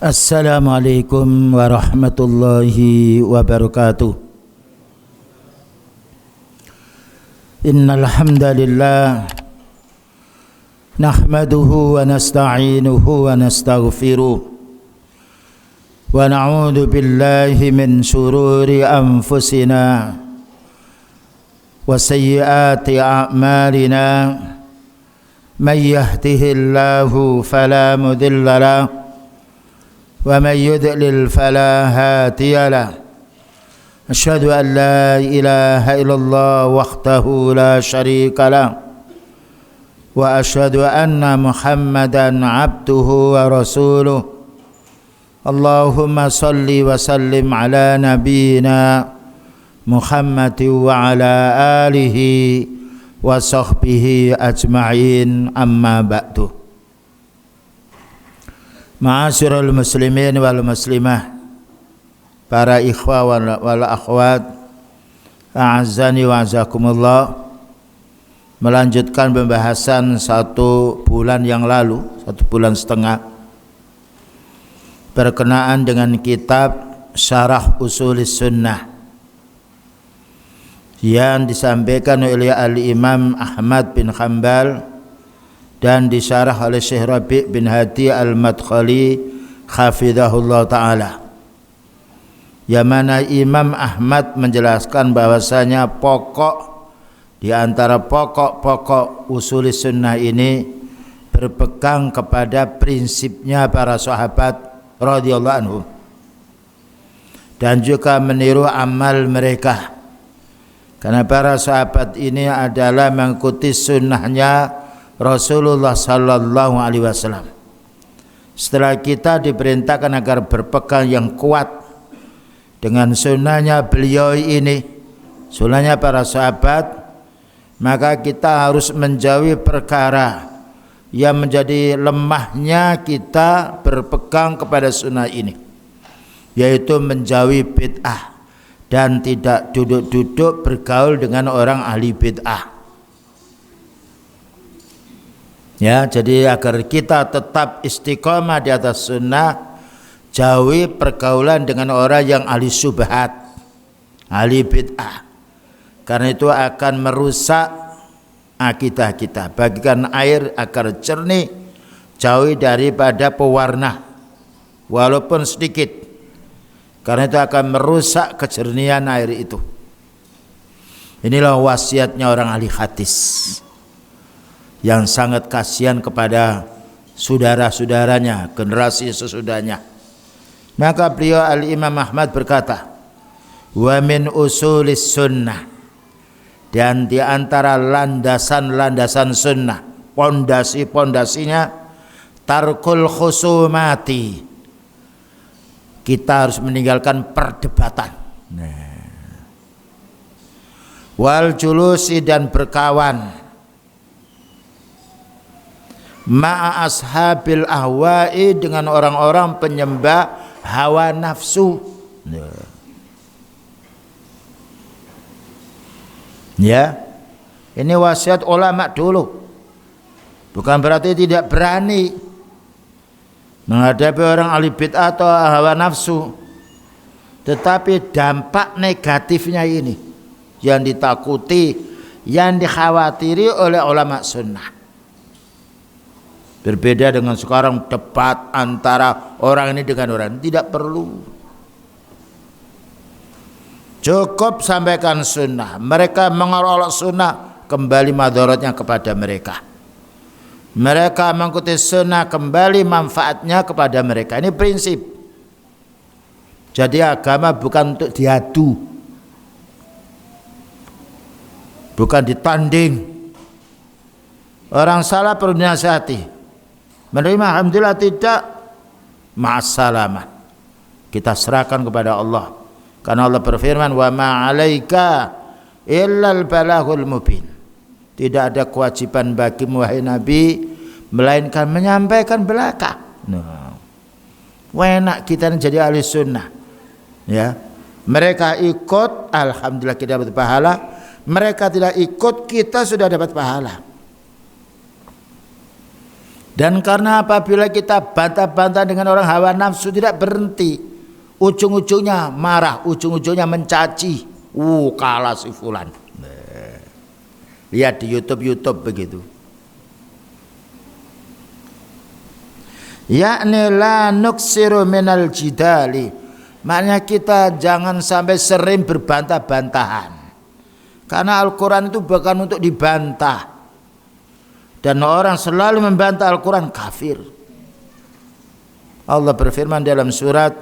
Assalamualaikum warahmatullahi wabarakatuh. Innal hamdalillah nahmaduhu wa nasta'inuhu wa nastaghfiruh wa na'udzu billahi min shururi anfusina wa sayyiati a'malina. May yahdihillahu fala mudilla lahu ومن يضلل فلا هادي له. أشهد أن لا إله إلا الله وحده لا شريك له وأشهد أن محمدا عبده ورسوله. اللهم صل وسلم على نبينا محمد وعلى آله وصحبه أجمعين. أما بعد. Ma'asyiral muslimin wal muslimah, para ikhwah wal akhwat, a'azzani wa a'azzakumullah. Melanjutkan pembahasan 1 bulan yang lalu, 1 bulan setengah, berkenaan dengan kitab Syarah Usulis Sunnah yang disampaikan oleh Al-Imam Ahmad bin Hanbal dan disyarah oleh Syekh Rabi' bin Hadi Al-Madkhali hafizahullah ta'ala, yang mana Imam Ahmad menjelaskan bahwasanya pokok di antara pokok-pokok usul sunnah ini berpegang kepada prinsipnya para sahabat radhiyallahu anhum dan juga meniru amal mereka, karena para sahabat ini adalah mengikuti sunnahnya Rasulullah sallallahu alaihi wasallam. Setelah kita diperintahkan agar berpegang yang kuat dengan sunnahnya beliau ini, sunnahnya para sahabat, maka kita harus menjauhi perkara yang menjadi lemahnya kita berpegang kepada sunnah ini, yaitu menjauhi bid'ah dan tidak duduk-duduk bergaul dengan orang ahli bid'ah. Ya, jadi agar kita tetap istiqomah di atas sunnah, jauhi pergaulan dengan orang yang ahli syubhat, ahli bid'ah, karena itu akan merusak akidah kita. Bagikan air agar jernih, jauhi daripada pewarna walaupun sedikit, karena itu akan merusak kejernihan air itu. Inilah wasiatnya orang ahli hadis yang sangat kasihan kepada saudara-saudaranya, generasi sesudahnya. Maka beliau Al-Imam Ahmad berkata, wa min usulis sunnah, dan di antara landasan-landasan sunnah, pondasi-pondasinya, tarkul khusumati, kita harus meninggalkan perdebatan, wal julusi, dan berkawan, ma'a ashabil ahwa'i, dengan orang-orang penyembah hawa nafsu. Ya, ini wasiat ulama dulu. Bukan berarti tidak berani menghadapi orang ahli bid'ah atau hawa nafsu, tetapi dampak negatifnya ini yang ditakuti, yang dikhawatiri oleh ulama sunnah. Berbeda dengan sekarang debat antara orang ini dengan orang ini, tidak perlu. Cukup sampaikan sunnah. Mereka menolak sunnah, kembali madaratnya kepada mereka. Mereka mengikuti sunnah, kembali manfaatnya kepada mereka. Ini prinsip. Jadi agama bukan untuk diadu, bukan ditanding. Orang salah perlu dinasihati, menerima alhamdulillah, tidak, ma'assalamah, kita serahkan kepada Allah, karena Allah berfirman, wa ma'alaika illal balaghul mubin, tidak ada kewajiban bagimu wahai Nabi melainkan menyampaikan belaka. Enak kita jadi ahli sunnah, ya. Mereka ikut, alhamdulillah kita dapat pahala. Mereka tidak ikut, kita sudah dapat pahala. Dan karena apabila kita bantah-bantah dengan orang hawa nafsu tidak berhenti, ujung-ujungnya marah, ujung-ujungnya mencaci. Kalah si fulan. Lihat di YouTube begitu. Yakni la nuksiru minal jidali, maknanya kita jangan sampai sering berbantah-bantahan, karena Al-Quran itu bukan untuk dibantah, dan orang selalu membantah Al-Quran kafir. Allah berfirman dalam surat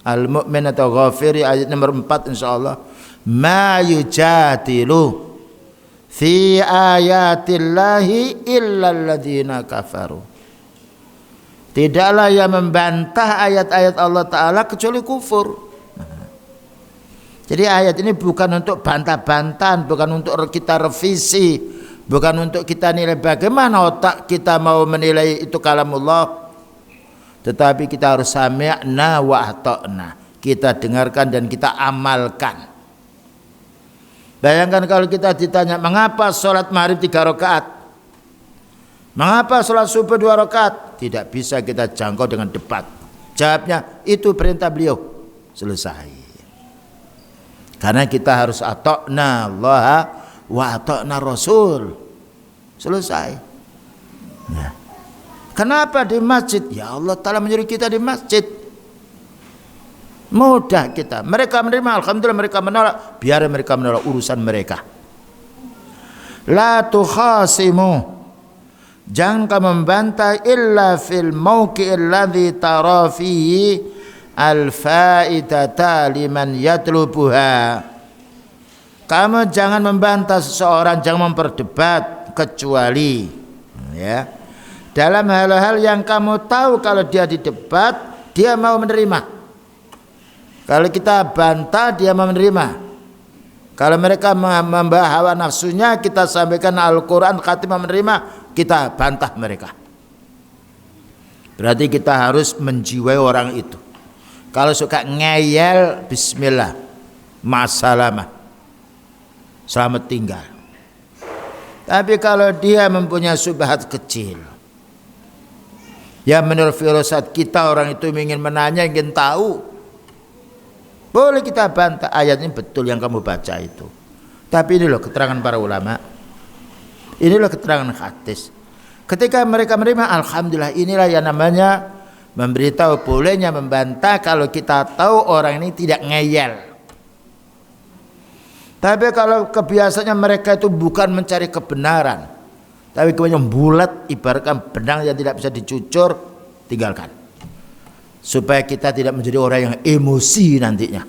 Al-Mu'min atau Ghafiri ayat nomor 4 insyaallah, ma yujadilu fi ayatillahi illa alladhina kafaru. Tidaklah yang membantah ayat-ayat Allah Ta'ala kecuali kufur. Jadi ayat ini bukan untuk bantah-bantahan, bukan untuk kita revisi, bukan untuk kita nilai bagaimana otak kita mau menilai itu kalamullah, tetapi kita harus sami'na wa ata'na, kita dengarkan dan kita amalkan. Bayangkan kalau kita ditanya mengapa sholat maghrib 3 rakaat, mengapa sholat subuh 2 rakaat, tidak bisa kita jangkau dengan debat. Jawabnya itu perintah beliau, selesai. Karena kita harus ata'na Allah wa ata'na Rasul, selesai. Nah, kenapa di masjid? Ya Allah Ta'ala menyuruh kita di masjid. Mudah kita. Mereka menerima, alhamdulillah. Mereka menolak, biar mereka menolak, urusan mereka. La tukhasimu, jangan kamu membantah illa fil mauqi'il ladzi tara fihi al-faidata liman yatlubuha. Kamu jangan membantah seseorang, jangan memperdebat, kecuali ya dalam hal-hal yang kamu tahu kalau dia didebat dia mau menerima. Kalau kita bantah dia mau menerima. Kalau mereka membahas hawa nafsunya, kita sampaikan Al-Quran khatimah menerima, kita bantah mereka. Berarti kita harus menjiwai orang itu. Kalau suka ngeyel, bismillah, ma'asalamah, selamat tinggal. Tapi kalau dia mempunyai syubhat kecil, ya menurut firasat kita orang itu ingin menanya, ingin tahu, boleh kita bantah. Ayat ini betul yang kamu baca itu, tapi ini loh keterangan para ulama, ini loh keterangan hadis. Ketika mereka menerima, alhamdulillah, inilah yang namanya memberitahu bolehnya membantah kalau kita tahu orang ini tidak ngeyel. Tapi kalau kebiasaannya mereka itu bukan mencari kebenaran, tapi kemudian bulat, ibaratkan benang yang tidak bisa dicucur, tinggalkan. Supaya kita tidak menjadi orang yang emosi nantinya.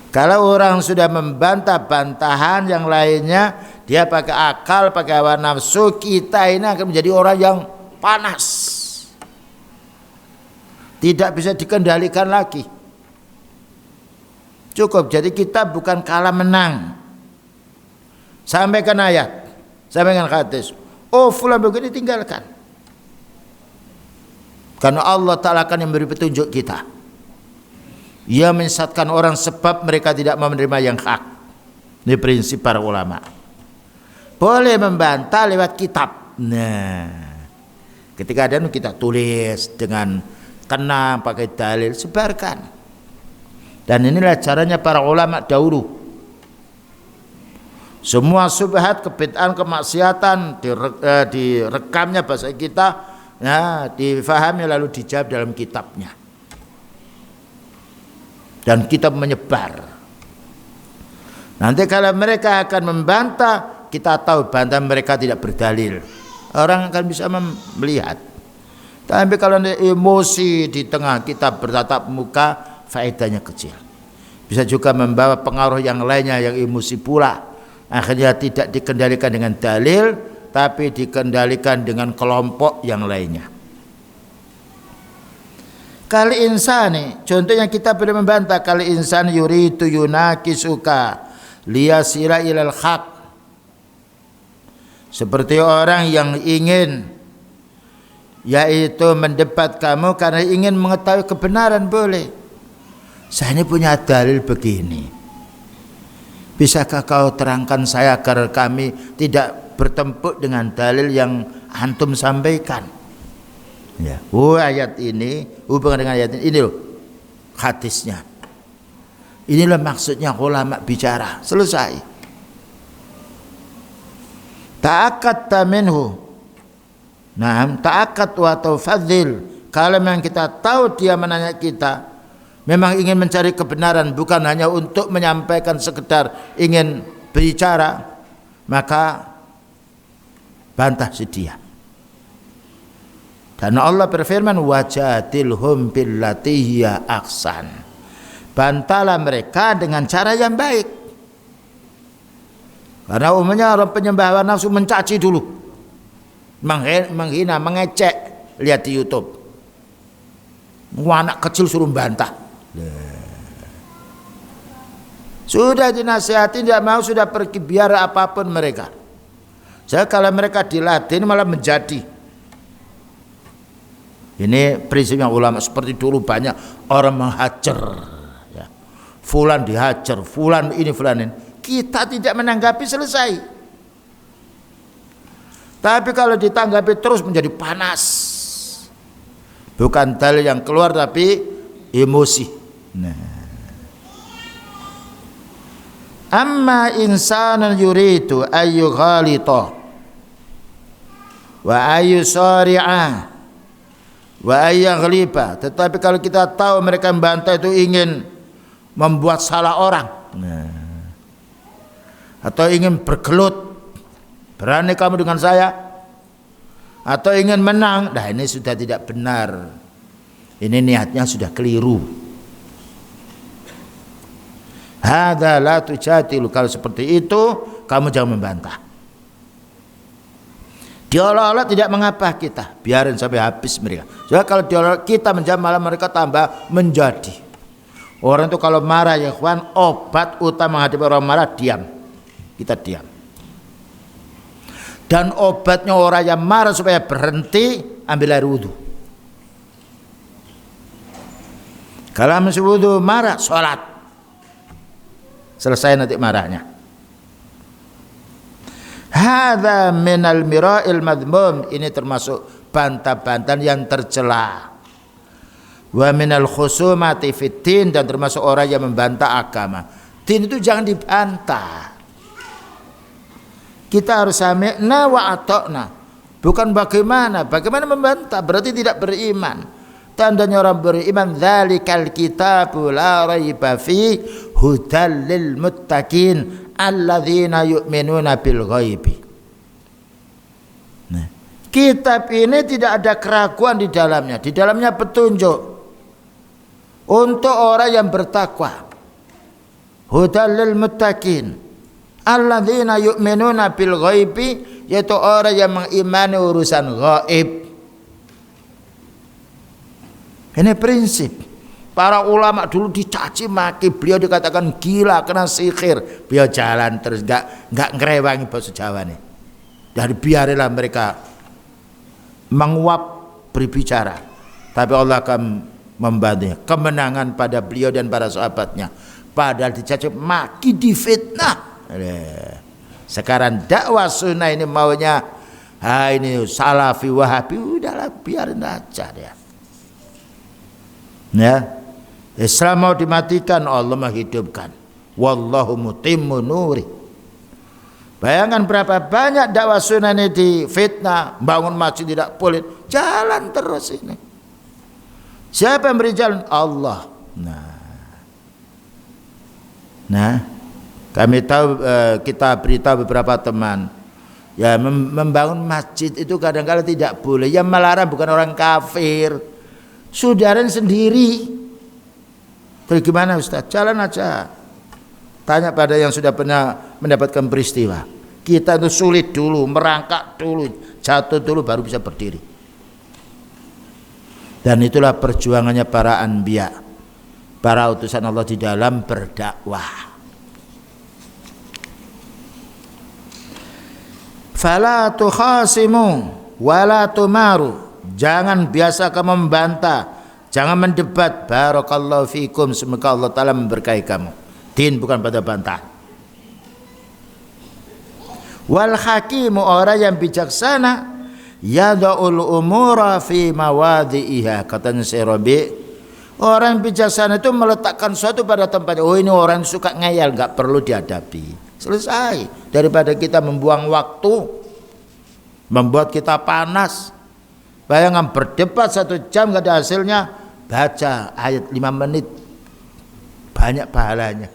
Kalau orang sudah membantah bantahan yang lainnya, dia pakai akal, pakai hawa nafsu, kita ini akan menjadi orang yang panas, tidak bisa dikendalikan lagi. Cukup, jadi kita bukan kalah menang. Sampaikan ayat, sampaikan hadis. Oh fulan begini, tinggalkan. Karena Allah Ta'ala akan yang beri petunjuk kita. Ia menyesatkan orang sebab mereka tidak mau menerima yang hak. Ini prinsip para ulama. Boleh membantah lewat kitab. Nah, ketika ada kita tulis dengan tenang, pakai dalil, sebarkan. Dan inilah caranya para ulama dahulu. Semua subhat, kebid'ahan, kemaksiatan direkamnya bahasa kita, nah, difahami lalu dijawab dalam kitabnya. Dan kitab menyebar. Nanti kalau mereka akan membantah, kita tahu bantah mereka tidak berdalil. Orang akan bisa melihat. Tapi kalau emosi di tengah kita bertatap muka, faedahnya kecil. Bisa juga membawa pengaruh yang lainnya yang emosi pula. Akhirnya tidak dikendalikan dengan dalil, tapi dikendalikan dengan kelompok yang lainnya. Kali insani, contohnya kita boleh membantah, kali insan yuridu yunakisuka liyasira ilal haq. Seperti orang yang ingin, yaitu mendebat kamu karena ingin mengetahui kebenaran, boleh. Saya ini punya dalil begini, bisakah kau terangkan saya agar kami tidak bertempur dengan dalil yang antum sampaikan. Ya. Ayat ini hubungan dengan ayat ini loh hadisnya. Inilah maksudnya ulama bicara. Selesai. Ta'akkadta minhu. Naam, ta'akkad wa tafadzil. Kalau memang kita tahu dia menanya kita, memang ingin mencari kebenaran, bukan hanya untuk menyampaikan sekedar ingin bicara, maka bantah si dia. Dan Allah berfirman, wajadilhum billati hiya ahsan. Bantahlah mereka dengan cara yang baik. Karena umumnya orang penyembah hawa nafsu mencaci dulu, menghina, mengecek. Lihat di YouTube, anak kecil suruh bantah. Sudah dinasihati tidak mau, sudah pergi, biar apapun mereka. Jadi kalau mereka dilatih malah menjadi. Ini prinsipnya ulama. Seperti dulu banyak orang menghajar, ya. Fulan dihajar, fulan ini, fulan ini. Kita tidak menanggapi, selesai. Tapi kalau ditanggapi terus menjadi panas. Bukan dalil yang keluar tapi emosi. Nah. Amma insanan yuridu ayu ghalita wa ayu sari'a wa ayyaghliba. Tetapi kalau kita tahu mereka membantah itu ingin membuat salah orang, atau ingin bergelut, berani kamu dengan saya, atau ingin menang, nah ini sudah tidak benar. Ini niatnya sudah keliru. Hadza la tujadilu. Kalau seperti itu kamu jangan membantah. Diolah-olah tidak mengapa, kita biarin sampai habis mereka. Soalnya kalau diolah kita menjawab malah mereka tambah menjadi. Orang itu kalau marah ya kawan, obat utama menghadapi orang marah diam. Kita diam. Dan obatnya orang yang marah supaya berhenti, ambil air wudhu. Kalau masih wudhu marah, sholat. Selesai nanti marahnya. Hadza minal mira'il madmum. Ini termasuk bantah-bantahan yang tercela. Wa minal khusumati fiddin. Dan termasuk orang yang membantah agama. Din itu jangan dibantah. Kita harus sami'na wa ata'na. Bukan bagaimana membantah, berarti tidak beriman. Tandanya orang beriman, dzalikal kitabu la raiba fi hudal lil muttaqin alladzina yu'minuna bil ghaibi. Nah, kitab ini tidak ada keraguan di dalamnya. Di dalamnya petunjuk untuk orang yang bertakwa. Hudal lil muttaqin alladzina yu'minuna bil ghaibi, yaitu orang yang mengimani urusan gaib. Ini prinsip. Para ulama dulu dicaci maki, beliau dikatakan gila, kena sihir. Beliau jalan terus, enggak ngerewangi bahasa Jawa nih. Dari biarilah mereka menguap berbicara. Tapi Allah akan membantunya. Kemenangan pada beliau dan para sahabatnya. Padahal dicaci maki, difitnah. Sekarang dakwah sunnah ini maunya ini salafi wahabi, udahlah biarin aja dia. Ya, Islam mau dimatikan, Allah menghidupkan. Wallahu mutimmu nuri. Bayangkan berapa banyak dakwah sunnah ini difitnah, bangun masjid tidak boleh, jalan terus ini. Siapa yang beri jalan? Allah. Nah, kami tahu, kita beritahu beberapa teman, ya membangun masjid itu kadang-kadang tidak boleh. Yang melarang bukan orang kafir, saudara sendiri. Terus gimana Ustaz? Jalan aja. Tanya pada yang sudah pernah mendapatkan peristiwa. Kita itu sulit dulu, merangkak dulu, jatuh dulu baru bisa berdiri. Dan itulah perjuangannya para anbiya, para utusan Allah di dalam berdakwah. Fala tukhasimu wala tumaru. Jangan biasa kamu membantah, jangan mendebat. Barakallahu fikum, semoga Allah Ta'ala memberkahi kamu. Din bukan pada bantah. Wal hakimu, orang yang bijaksana, yada'ul umura fi mawadhi'iha. Katanya Syekh Rabi, orang bijaksana itu meletakkan sesuatu pada tempatnya. Oh, ini orang suka ngeyel, nggak perlu dihadapi. Selesai. Daripada kita membuang waktu, membuat kita panas. Bayangkan berdebat 1 jam nggak ada hasilnya. Baca ayat 5 menit, banyak pahalanya.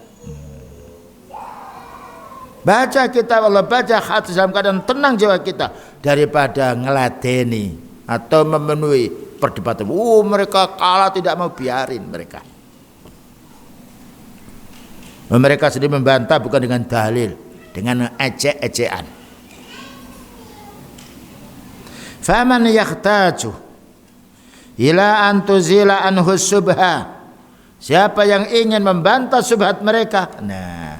Baca kitab Allah, baca hadis dalam keadaan tenang jiwa kita, daripada ngeladeni atau memenuhi perdebatan. Mereka kalah, tidak mau, biarin mereka. Mereka sendiri membantah bukan dengan dalil, dengan ejek-ejekan. Faman yahtaju ila an tuzila anhu subha. Siapa yang ingin membantah subhat mereka, nah,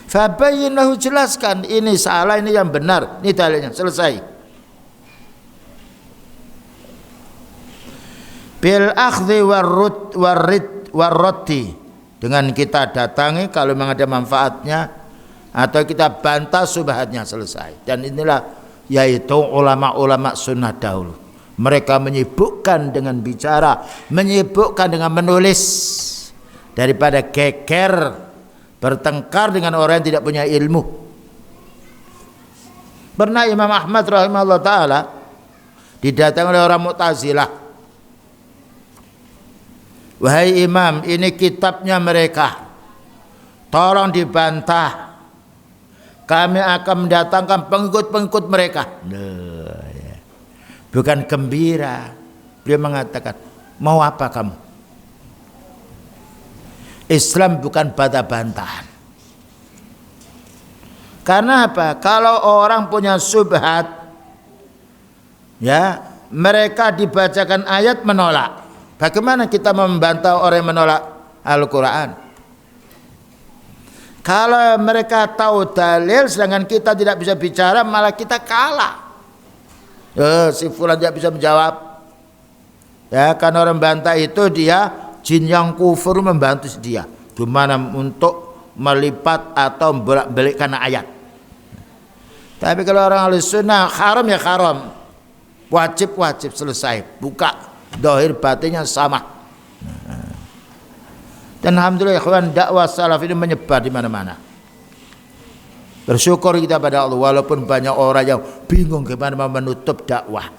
fabayyinhu, jelaskan ini salah, ini yang benar, ini dalilnya, selesai. Bil akhdhi warraddi, dengan kita datangi kalau memang ada manfaatnya, atau kita bantah subhatnya, selesai. Dan inilah yaitu ulama-ulama sunnah dahulu. Mereka menyibukkan dengan bicara, menyibukkan dengan menulis, daripada geger bertengkar dengan orang yang tidak punya ilmu. Pernah Imam Ahmad rahimahullah ta'ala didatangi oleh orang Mu'tazilah. Wahai Imam, ini kitabnya mereka, tolong dibantah. Kami akan mendatangkan pengikut-pengikut mereka. Nah, ya. Bukan gembira. Dia mengatakan, mau apa kamu? Islam bukan bantah-bantahan. Karena apa? Kalau orang punya subhat, ya, mereka dibacakan ayat menolak. Bagaimana kita membantah orang yang menolak Al-Quran? Kalau mereka tahu dalil, sedangkan kita tidak bisa bicara, malah kita kalah. Si fulan tidak bisa menjawab. Ya, kan orang bantah itu dia jin yang kufur membantu dia. Gimana untuk melipat atau membolak-balikkan ayat. Tapi kalau orang ahli sunnah, haram ya haram, wajib selesai, buka. Zahir batinnya sama. Dan alhamdulillah ikhwan, dakwah salaf ini menyebar di mana-mana. Bersyukur kita pada Allah, walaupun banyak orang yang bingung gimana mau menutup dakwah.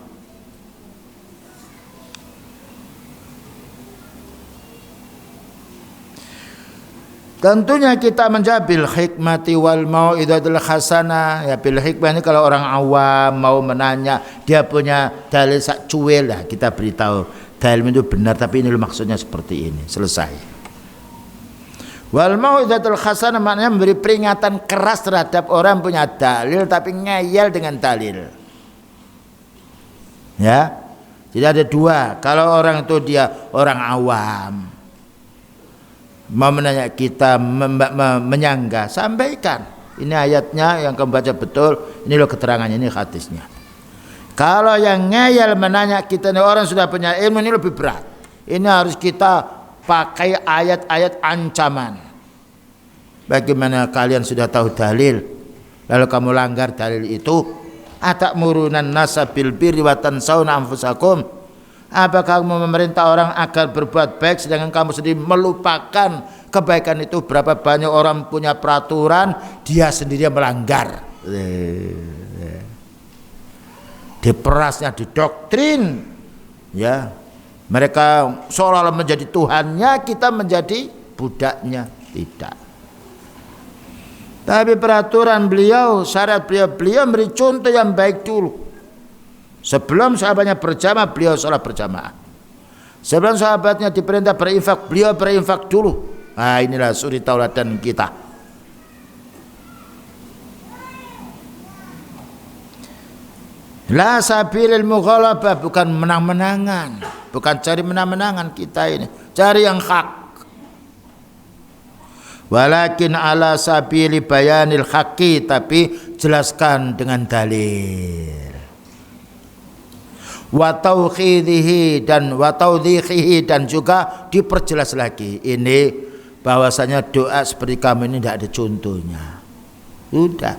Tentunya kita menjawab bil hikmati wal mau'izatil hasanah. Ya, bil hikmah ini kalau orang awam mau menanya, dia punya dalil sak cuel lah, kita beritahu dalil itu benar, tapi ini maksudnya seperti ini, selesai. Wal mau'izatil hasanah maknanya memberi peringatan keras terhadap orang punya dalil tapi ngeyel dengan dalil. Ya. Jadi ada dua, kalau orang itu dia orang awam, mau menanya kita, menyangga, sampaikan. Ini ayatnya yang kamu baca betul, ini loh keterangannya, ini hadisnya. Kalau yang ngeyel menanya kita, ini orang sudah punya ilmu, ini lebih berat. Ini harus kita pakai ayat-ayat ancaman. Bagaimana kalian sudah tahu dalil, lalu kamu langgar dalil itu? Atakmurunan nasa bil birri wa tansawna anfusakum. Apakah kamu memerintah orang agar berbuat baik sedangkan kamu sendiri melupakan kebaikan itu? Berapa banyak orang punya peraturan, dia sendiri melanggar. Diperasnya, didoktrin, ya. Mereka seolah-olah menjadi Tuhannya, kita menjadi budaknya. Tidak. Tapi peraturan beliau, syariat beliau beri contoh yang baik dulu. Sebelum sahabatnya berjamaah, beliau sholat berjamaah. Sebelum sahabatnya diperintah berinfak, beliau berinfak dulu. Nah, inilah suri tauladan kita. La sabilil mughalabah, bukan menang-menangan, bukan cari menang-menangan kita ini, cari yang hak. Walakin ala sabili bayanil haqqi, tapi jelaskan dengan dalil. Wa tauhidhihi dan wa taudhihi, dan juga diperjelas lagi. Ini bahwasanya doa seperti kamu ini tidak ada contohnya. Sudah,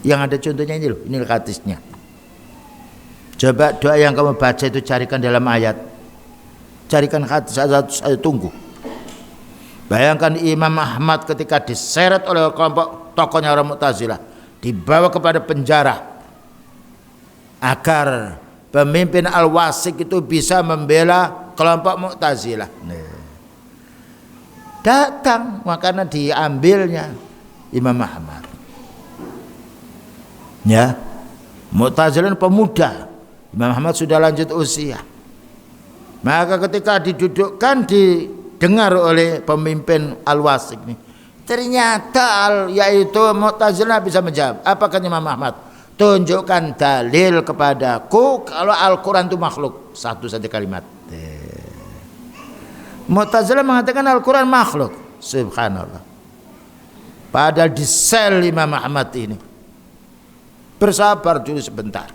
yang ada contohnya ini loh, ini hadisnya. Coba doa yang kamu baca itu carikan dalam ayat. Carikan hadis, saya tunggu. Bayangkan Imam Ahmad ketika diseret oleh kelompok tokohnya orang Mu'tazilah, dibawa kepada penjara agar pemimpin Al-Wasik itu bisa membela kelompok Mu'tazilah. Datang, makanya diambilnya Imam Ahmad. Ya, Mu'tazilah pemuda, Imam Ahmad sudah lanjut usia. Maka ketika didudukkan, didengar oleh pemimpin Al-Wasik ini, ternyata yaitu Mu'tazilah bisa menjawab. Apa kata Imam Ahmad? Tunjukkan dalil kepadaku kalau Al-Quran itu makhluk. Satu saja kalimat. Mu'tazilah mengatakan Al-Quran makhluk. Subhanallah. Padahal di sel Imam Ahmad ini. Bersabar dulu sebentar.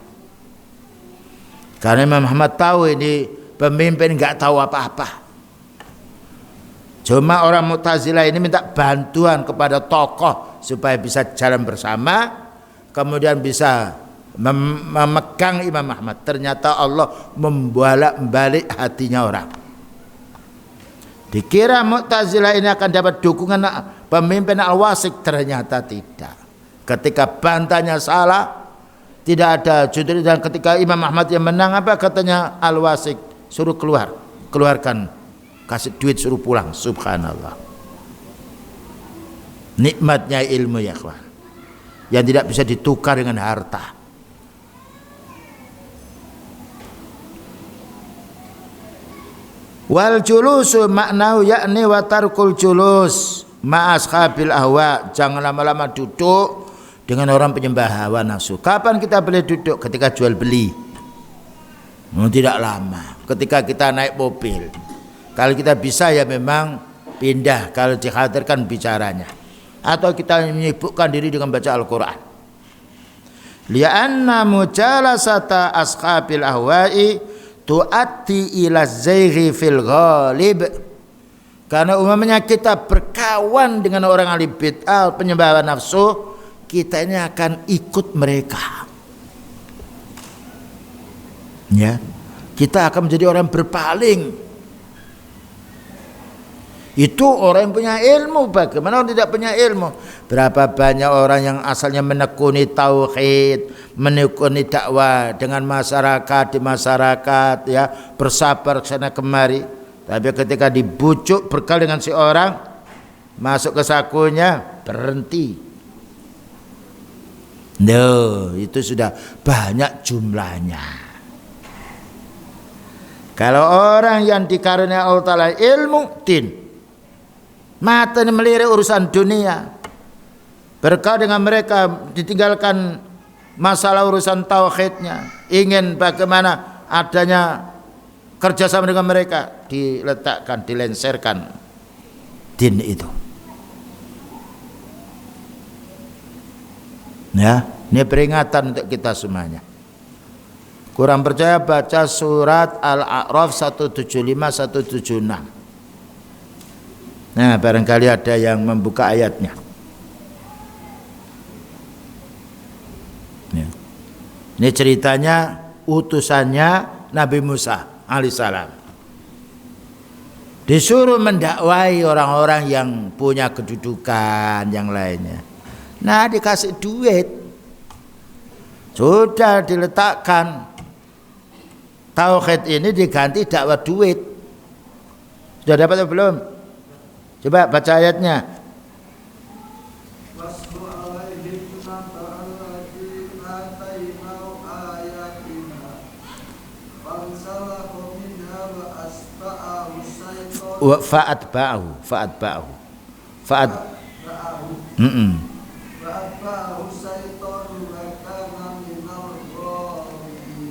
Karena Imam Ahmad tahu ini pemimpin nggak tahu apa-apa. Cuma orang Mu'tazilah ini minta bantuan kepada tokoh supaya bisa jalan bersama, kemudian bisa memegang Imam Ahmad. Ternyata Allah membolak-balik hatinya orang. Dikira Mu'tazilah ini akan dapat dukungan pemimpin Al-Wasik, ternyata tidak. Ketika bantahnya salah, tidak ada judul, dan ketika Imam Ahmad yang menang, apa katanya Al-Wasik? Suruh keluarkan, kasih duit, suruh pulang. Subhanallah. Nikmatnya ilmu ya kawan, yang tidak bisa ditukar dengan harta. Wal julusu maknau yakni wa tarkul julus ma'ashabil ahwa. Jangan lama-lama duduk dengan orang penyembah hawa nafsu. Kapan kita boleh duduk? Ketika jual beli. Tidak lama. Ketika kita naik mobil. Kalau kita bisa ya memang pindah kalau dikhawatirkan bicaranya. Atau kita menyibukkan diri dengan baca Al-Quran. Lianna mujalasata ashabil ahwa'i tu'atti ila zayghi fil ghalib. Karena umumnya kita berkawan dengan orang ahli bid'ah, penyembah nafsu, kita ini akan ikut mereka. Ya, kita akan menjadi orang berpaling. Itu orang yang punya ilmu. Bagaimana orang tidak punya ilmu? Berapa banyak orang yang asalnya menekuni tauhid, menekuni dakwah dengan masyarakat, di masyarakat, ya, bersabar kesana kemari. Tapi ketika dibujuk berkali dengan si orang, masuk ke sakunya, berhenti. No, itu sudah banyak jumlahnya. Kalau orang yang dikarunia Allah Ta'ala ilmu din, mata ini melirik urusan dunia, berkah dengan mereka ditinggalkan masalah urusan tauhidnya, ingin bagaimana adanya kerjasama dengan mereka, diletakkan, dilenserkan din itu. Ya, ini peringatan untuk kita semuanya. Kurang percaya baca surat Al-A'raf 175 176. Nah, barangkali ada yang membuka ayatnya. Ya. Ini ceritanya utusannya Nabi Musa alaihissalam. Disuruh mendakwai orang-orang yang punya kedudukan yang lainnya. Nah, dikasih duit. Sudah diletakkan. Tauhid ini diganti dakwah duit. Sudah dapat atau belum? Coba baca ayatnya. Fa'atba'ahu.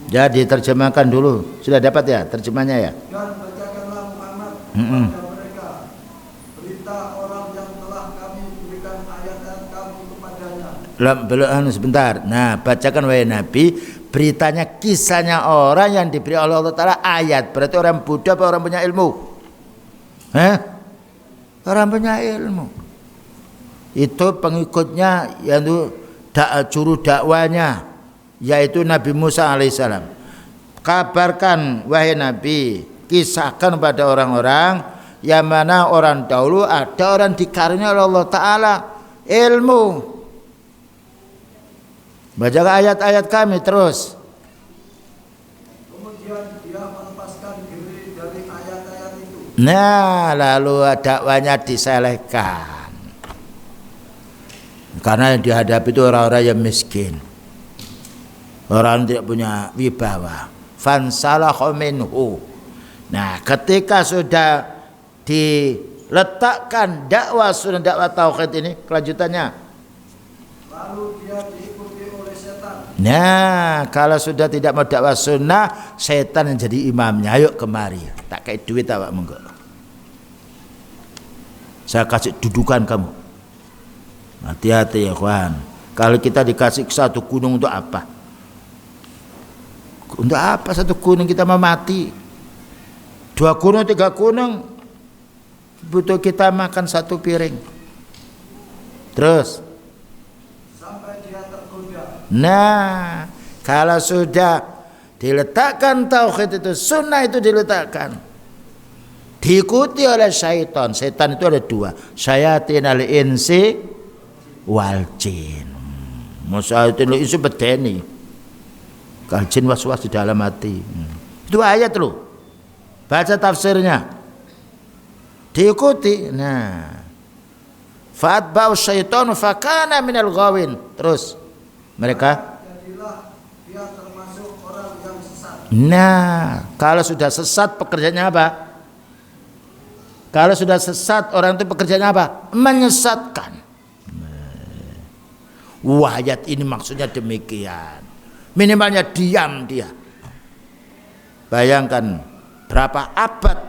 Jadi terjemahkan dulu. Sudah dapat ya terjemahnya ya? Dan bacakanlah Muhammad kepada mereka berita orang yang telah kami berikan ayat-ayat kami kepadanya. Belum sebentar. Nah, bacakan wahai Nabi beritanya, kisahnya orang yang diberi oleh Allah Ta'ala ayat. Berarti orang bodoh apa orang punya ilmu? Orang punya ilmu. Itu pengikutnya yang juru dakwanya, yaitu Nabi Musa alaihissalam. kabarkan wahai Nabi, kisahkan pada orang-orang yang mana orang dahulu ada orang dikaruniai oleh Allah Ta'ala ilmu. Baca ayat-ayat kami terus. Kemudian dia melepaskan diri dari ayat-ayat itu. Nah, lalu dakwanya diselehkan. Karena yang dihadapi itu orang-orang yang miskin, orang yang tidak punya wibawa. Fansalahu minhu. Nah, ketika sudah diletakkan dakwah sunnah, dakwah tauhid ini, kelanjutannya. Lalu dia diikuti oleh setan. Nah, kalau sudah tidak mau dakwah sunnah, setan yang jadi imamnya. Ayo kemari, tak kayak duit awak monggo. Saya kasih dudukan kamu. Hati-hati ya kawan. Kalau kita dikasih satu gunung untuk apa? Untuk apa satu gunung, kita mau mati? 2 gunung, 3 gunung, butuh kita makan 1 piring. Terus Sampai dia tergoda. nah, kalau sudah diletakkan tauhid itu, sunnah itu diletakkan, diikuti oleh syaitan. Setan itu ada 2, syayatinal insi wal jin. Musyayatinul insi bedeni, kal jin was-was di dalam hati. Itu ayat loh. Baca tafsirnya, diikuti. Nah, fa'atba'u syaitanu fakana minal ghawin. Terus mereka, Jadilah dia termasuk orang yang sesat. nah, kalau sudah sesat pekerjaannya apa? Kalau sudah sesat orang itu pekerjaannya apa? Menyesatkan. Wah, ayat ini maksudnya demikian. Minimalnya diam dia. Bayangkan berapa abad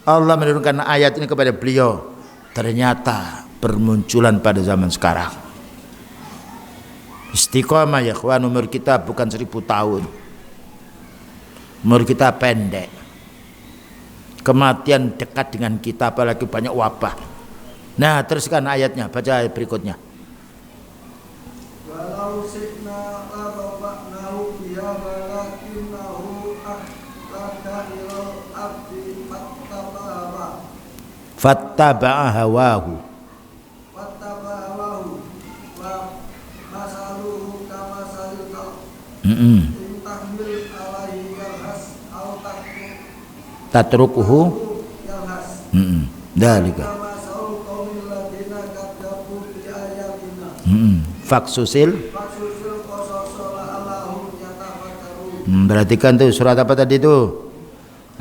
Allah menurunkan ayat ini kepada beliau, ternyata bermunculan pada zaman sekarang. Istiqomah ya kawan, umur kita bukan 1000 tahun, umur kita pendek, kematian dekat dengan kita, apalagi banyak wabah. Nah, teruskan ayatnya, baca ayat berikutnya. Walau syi'na la rafa'nahu biha walakinnahu akhlada ilal abdi Fattaba'a hawahu. wattabahu wa masaluhu kamasalil qalb Mm-mm. in tahmil alaihi yalhas au Tatrukuhu. yalhas Mm-mm. Dalika. kama saul qaumil ladina kadzabu bi ayatina Mm-mm. Faksusil. faksusil qasasola allahum yatafakkarun. Perhatikan tuh surat apa tadi tuh?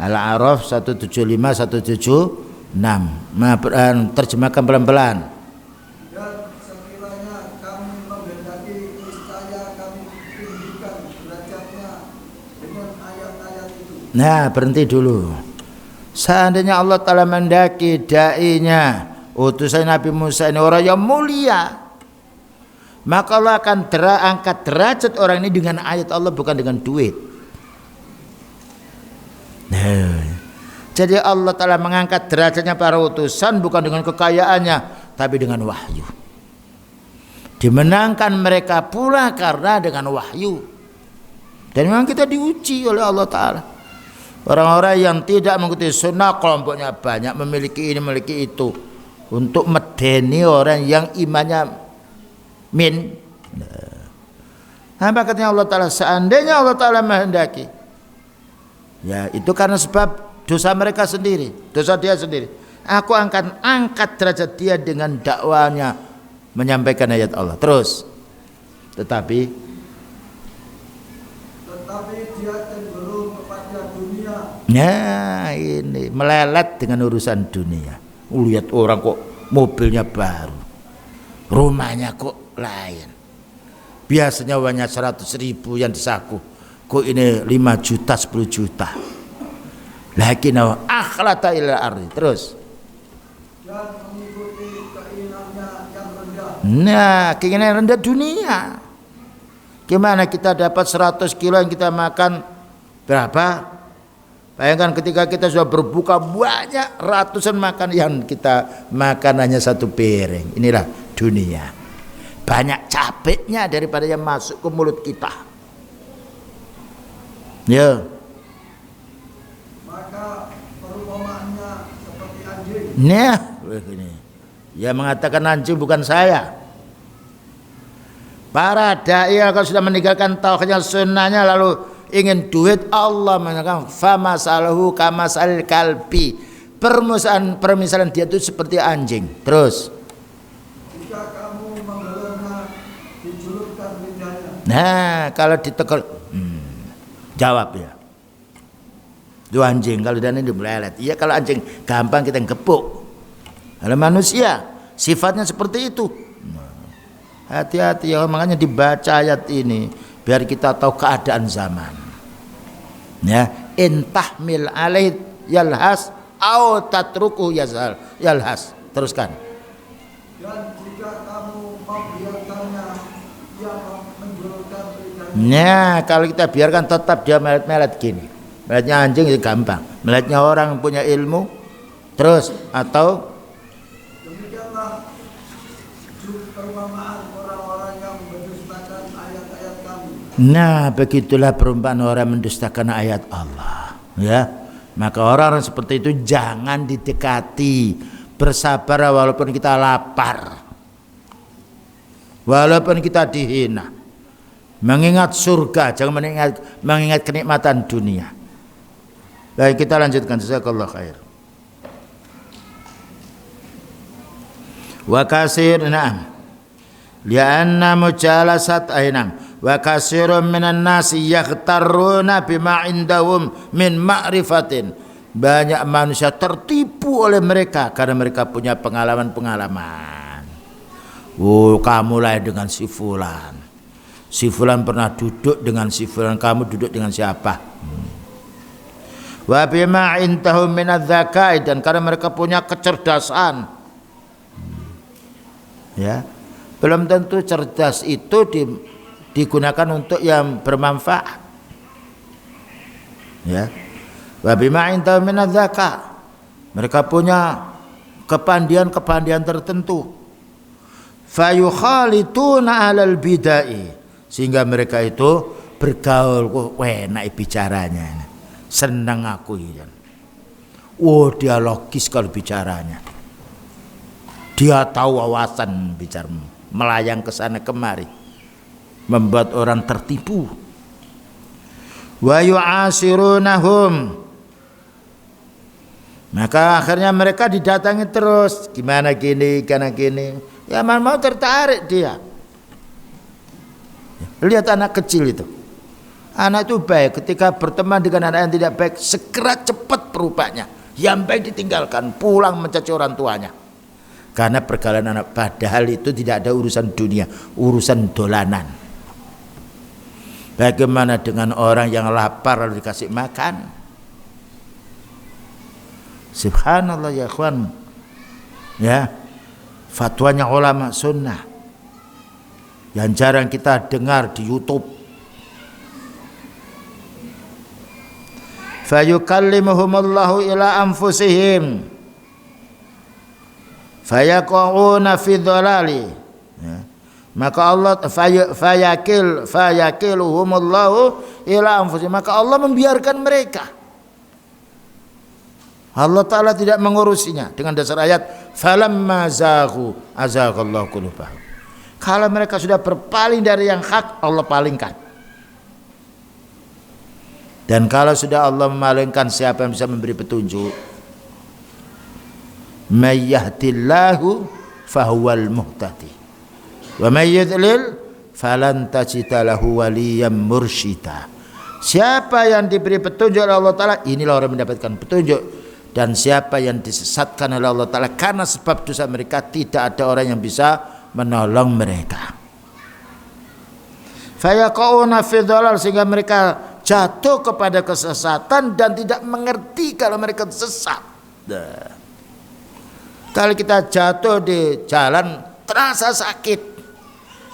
Al-A'raf 175 176. Terjemahkan pelan-pelan. Dan sekiranya kami menghendaki niscaya kami tinggikan derajatnya dengan ayat-ayat itu. Nah, berhenti dulu. Seandainya Allah Ta'ala mendaki da'inya, utusan Nabi Musa ini orang yang mulia, maka Allah akan angkat derajat orang ini dengan ayat Allah, bukan dengan duit. Nah, jadi Allah Ta'ala mengangkat derajatnya para utusan bukan dengan kekayaannya, tapi dengan wahyu. Dimenangkan mereka pula karena dengan wahyu. Dan memang kita diuji oleh Allah Ta'ala. Orang-orang yang tidak mengikuti sunnah, kelompoknya banyak, memiliki ini, memiliki itu, untuk medeni orang yang imannya min. Nah, makanya Allah Ta'ala, seandainya Allah Ta'ala menghendaki, ya itu karena sebab dosa mereka sendiri, dosa dia sendiri, aku akan angkat derajat dia dengan dakwanya menyampaikan ayat Allah. Terus tetapi dia cenderung kepada dunia. nah, ini melelet dengan urusan dunia. Lihat orang kok mobilnya baru, rumahnya kok lain, biasanya uangnya 100.000 yang disaku, kok ini 5 juta 10 juta. Lakinnahu akhlata ila ardi. Terus Dan mengikuti keinginannya yang rendah. nah, keinginan rendah dunia. Gimana kita dapat 100 kilo yang kita makan berapa? Bayangkan ketika kita sudah berbuka banyak ratusan makan, yang kita makan hanya 1 piring. Inilah dunia. Banyak capeknya daripada yang masuk ke mulut kita. Ya. maka perumpamaannya seperti anjing. Nah, begini. Ya mengatakan anjing bukan saya. Para dai kalau sudah meninggalkan tauhidnya sunnahnya lalu ingin duit, Allah mengatakan famasalahu kamasalil kalbi. Permisalan dia itu seperti anjing. Terus Jika kamu menggelengnya, dijulurkan lidahnya. nah, kalau ditegur jawab ya. Itu anjing, kalau dan ini melelet. Iya, kalau anjing gampang kita gepuk. Kalau manusia sifatnya seperti itu. Hati-hati ya, makanya dibaca ayat ini biar kita tahu keadaan zaman. Ya, intahmil alaih yalhas au tatruku yalhas. Teruskan. Dan jika kamu membiarkannya, ia menjulurkan lidahnya. Nah, kalau kita biarkan tetap dia melet-melet gini. Meletnya anjing itu gampang. Meletnya orang punya ilmu. Terus atau Demikianlah perumpamaan orang-orang yang mendustakan ayat-ayat kami. nah, begitulah perumpamaan orang mendustakan ayat Allah. Ya, maka orang seperti itu jangan didekati. Bersabar walaupun kita lapar, walaupun kita dihina. Mengingat surga, jangan mengingat kenikmatan dunia. Baik, kita lanjutkan. Jazakallahu khair. Wa kasir na'am lianna mujalasat ainam wa kasirun minan nasi yaghtarruna bima indahum min ma'rifatin. Banyak manusia tertipu oleh mereka karena mereka punya pengalaman. Oh, kamu lah dengan si fulan. Si fulan pernah duduk dengan si fulan, kamu duduk dengan siapa? Wa bima indahum min adz-dzakai, dan karena mereka punya kecerdasan. Ya, belum tentu cerdas itu digunakan untuk yang bermanfaat. Ya, wa bima indahum min adz-dzaka, mereka punya kepandian tertentu. Fayukhalituna 'alal bidai, sehingga mereka itu bergaul, kok enak bicaranya, senang aku ya. Oh, dia logis kalau bicaranya. Dia tahu wawasan bicara, melayang ke sana kemari, membuat orang tertipu. Wa yu'asirunahum, maka akhirnya mereka didatangi terus, gimana gini, karena gini. Ya mau tertarik dia. Lihat anak kecil itu. Anak itu baik, ketika berteman dengan anak yang tidak baik, segera cepat berubahnya. Yang baik ditinggalkan, pulang mencaci orang tuanya. Karena pergaulan anak, padahal itu tidak ada urusan dunia, urusan dolanan. Bagaimana dengan orang yang lapar lalu dikasih makan? Subhanallah ya ikhwan. Ya, fatwanya ulama sunnah yang jarang kita dengar di YouTube. Fayukallimuhumullahu ila anfusihim fayaqauna fi dhalali. Ya. Maka Allah fayakiluhumullahu ila anfusihim, maka Allah membiarkan mereka. Allah Ta'ala tidak mengurusinya dengan dasar ayat falamma zaghu azaghallahu qulubahum. Kalau mereka sudah berpaling dari yang hak, Allah palingkan. Dan kalau sudah Allah memalingkan, siapa yang bisa memberi petunjuk? May yahdillahu fahuwal muhtadi wa may yudlil falan tajida lahu waliyan mursyida. Siapa yang diberi petunjuk oleh Allah Ta'ala, inilah orang mendapatkan petunjuk. Dan siapa yang disesatkan oleh Allah Ta'ala karena sebab dosa mereka, tidak ada orang yang bisa menolong mereka. Fayaqauna fi dhalal, sehingga mereka jatuh kepada kesesatan dan tidak mengerti kalau mereka sesat. Kalau kita jatuh di jalan terasa sakit.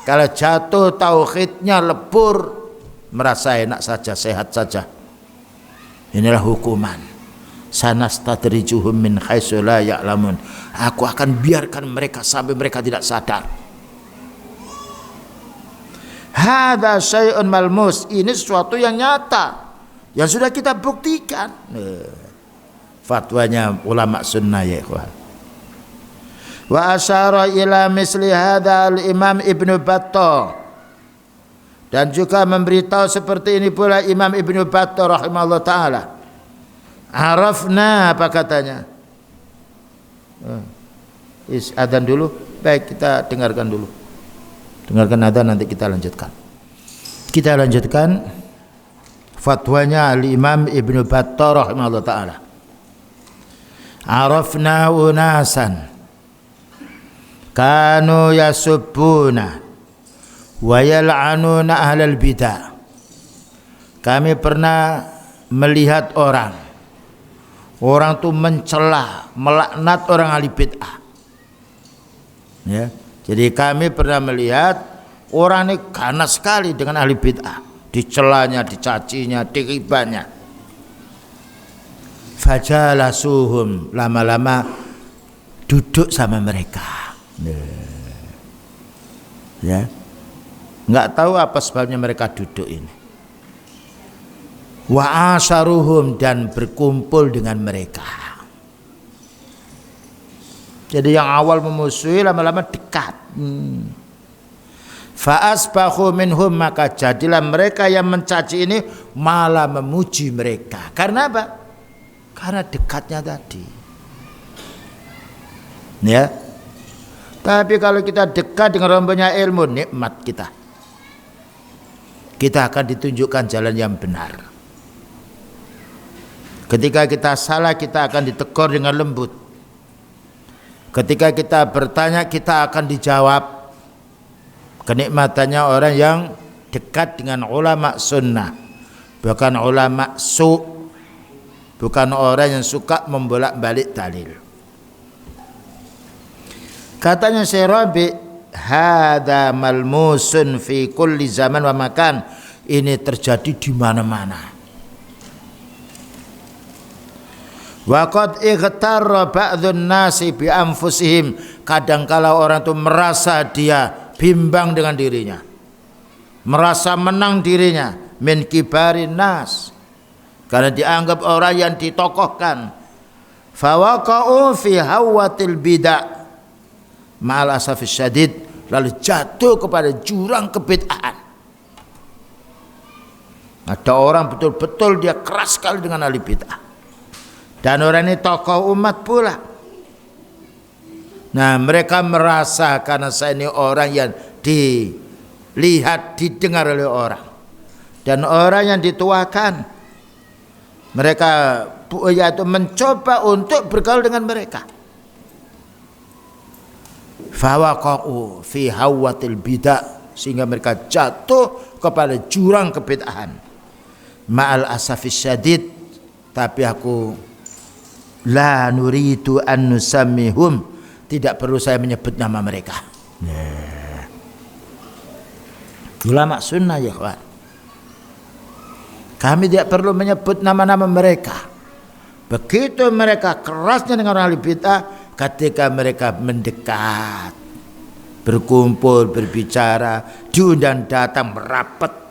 Kalau jatuh tauhidnya lebur, merasa enak saja, sehat saja. Inilah hukuman. Sanastadrijuhum min haitsu la ya'lamun. Aku akan biarkan mereka sampai mereka tidak sadar. Hadza syai'un malmus, ini sesuatu yang nyata yang sudah kita buktikan. Fatwanya ulama sunnah ya ikhwan. Wa asyara ila misli hadha al-Imam Ibnu Battah, dan juga memberitahu seperti ini pula Imam Ibnu Battah rahimahullah taala. Arafna, apa katanya? Adzan dulu. Baik, kita dengarkan dulu. Dengarkan adzan, nanti kita lanjutkan. Kita lanjutkan fatwanya al-Imam Ibnu Battah rahimahullah taala. Arafna unasan kanu yasubbuna wa yal'anuna ahlal bidah. Kami pernah melihat orang tuh mencela, melaknat orang ahli bid'ah. Ya, jadi kami pernah melihat orang ini ganas sekali dengan ahli bid'ah, dicelanya, dicacinya, diribanya. Fajalasuhum, lama-lama duduk sama mereka. Ya, nggak tahu apa sebabnya mereka duduk ini. Wa asharuhum, dan berkumpul dengan mereka. Jadi yang awal memusuhi lama-lama dekat. Fa asbahu minhum, maka jadilah mereka yang mencaci ini malah memuji mereka. Karena apa? Karena dekatnya tadi. Ya. Tapi kalau kita dekat dengan orang punya ilmu, nikmat kita. Kita akan ditunjukkan jalan yang benar. Ketika kita salah, kita akan ditegur dengan lembut. Ketika kita bertanya, kita akan dijawab. Kenikmatannya orang yang dekat dengan ulama sunnah, bukan ulama su', bukan orang yang suka membolak-balik dalil. Katanya Syekh Rabi', hadza malmusun fi kulli zaman wa makan. Ini terjadi di mana-mana. Wa qad ightarra ba'dun nasi bi anfusihim. Kadangkala orang itu merasa dia bimbang dengan dirinya, merasa menang dirinya, min kibarin nas, karena dianggap orang yang ditokohkan. Fawaqa'u fi hawatil bid'ah ma'al asafis syadid, lalu jatuh kepada jurang kebid'ahan. Ada orang betul-betul dia keras sekali dengan ahli bid'ah, dan orang ini tokoh umat pula. Nah, mereka merasa karena saya ini orang yang dilihat, didengar oleh orang, dan orang yang dituakan, mereka yaitu mencoba untuk bergaul dengan mereka. Fawaqa'u fi hawatil bid'ah, sehingga mereka jatuh kepada jurang kebid'ahan. Ma'al asafis syadid, tapi aku la nuridu an nusammihum, tidak perlu saya menyebut nama mereka. Ulama sunnah ya kawan, kami tidak perlu menyebut nama-nama mereka. Begitu mereka kerasnya dengan ahli bid'ah, ketika mereka mendekat, berkumpul, berbicara, diundang datang, merapat.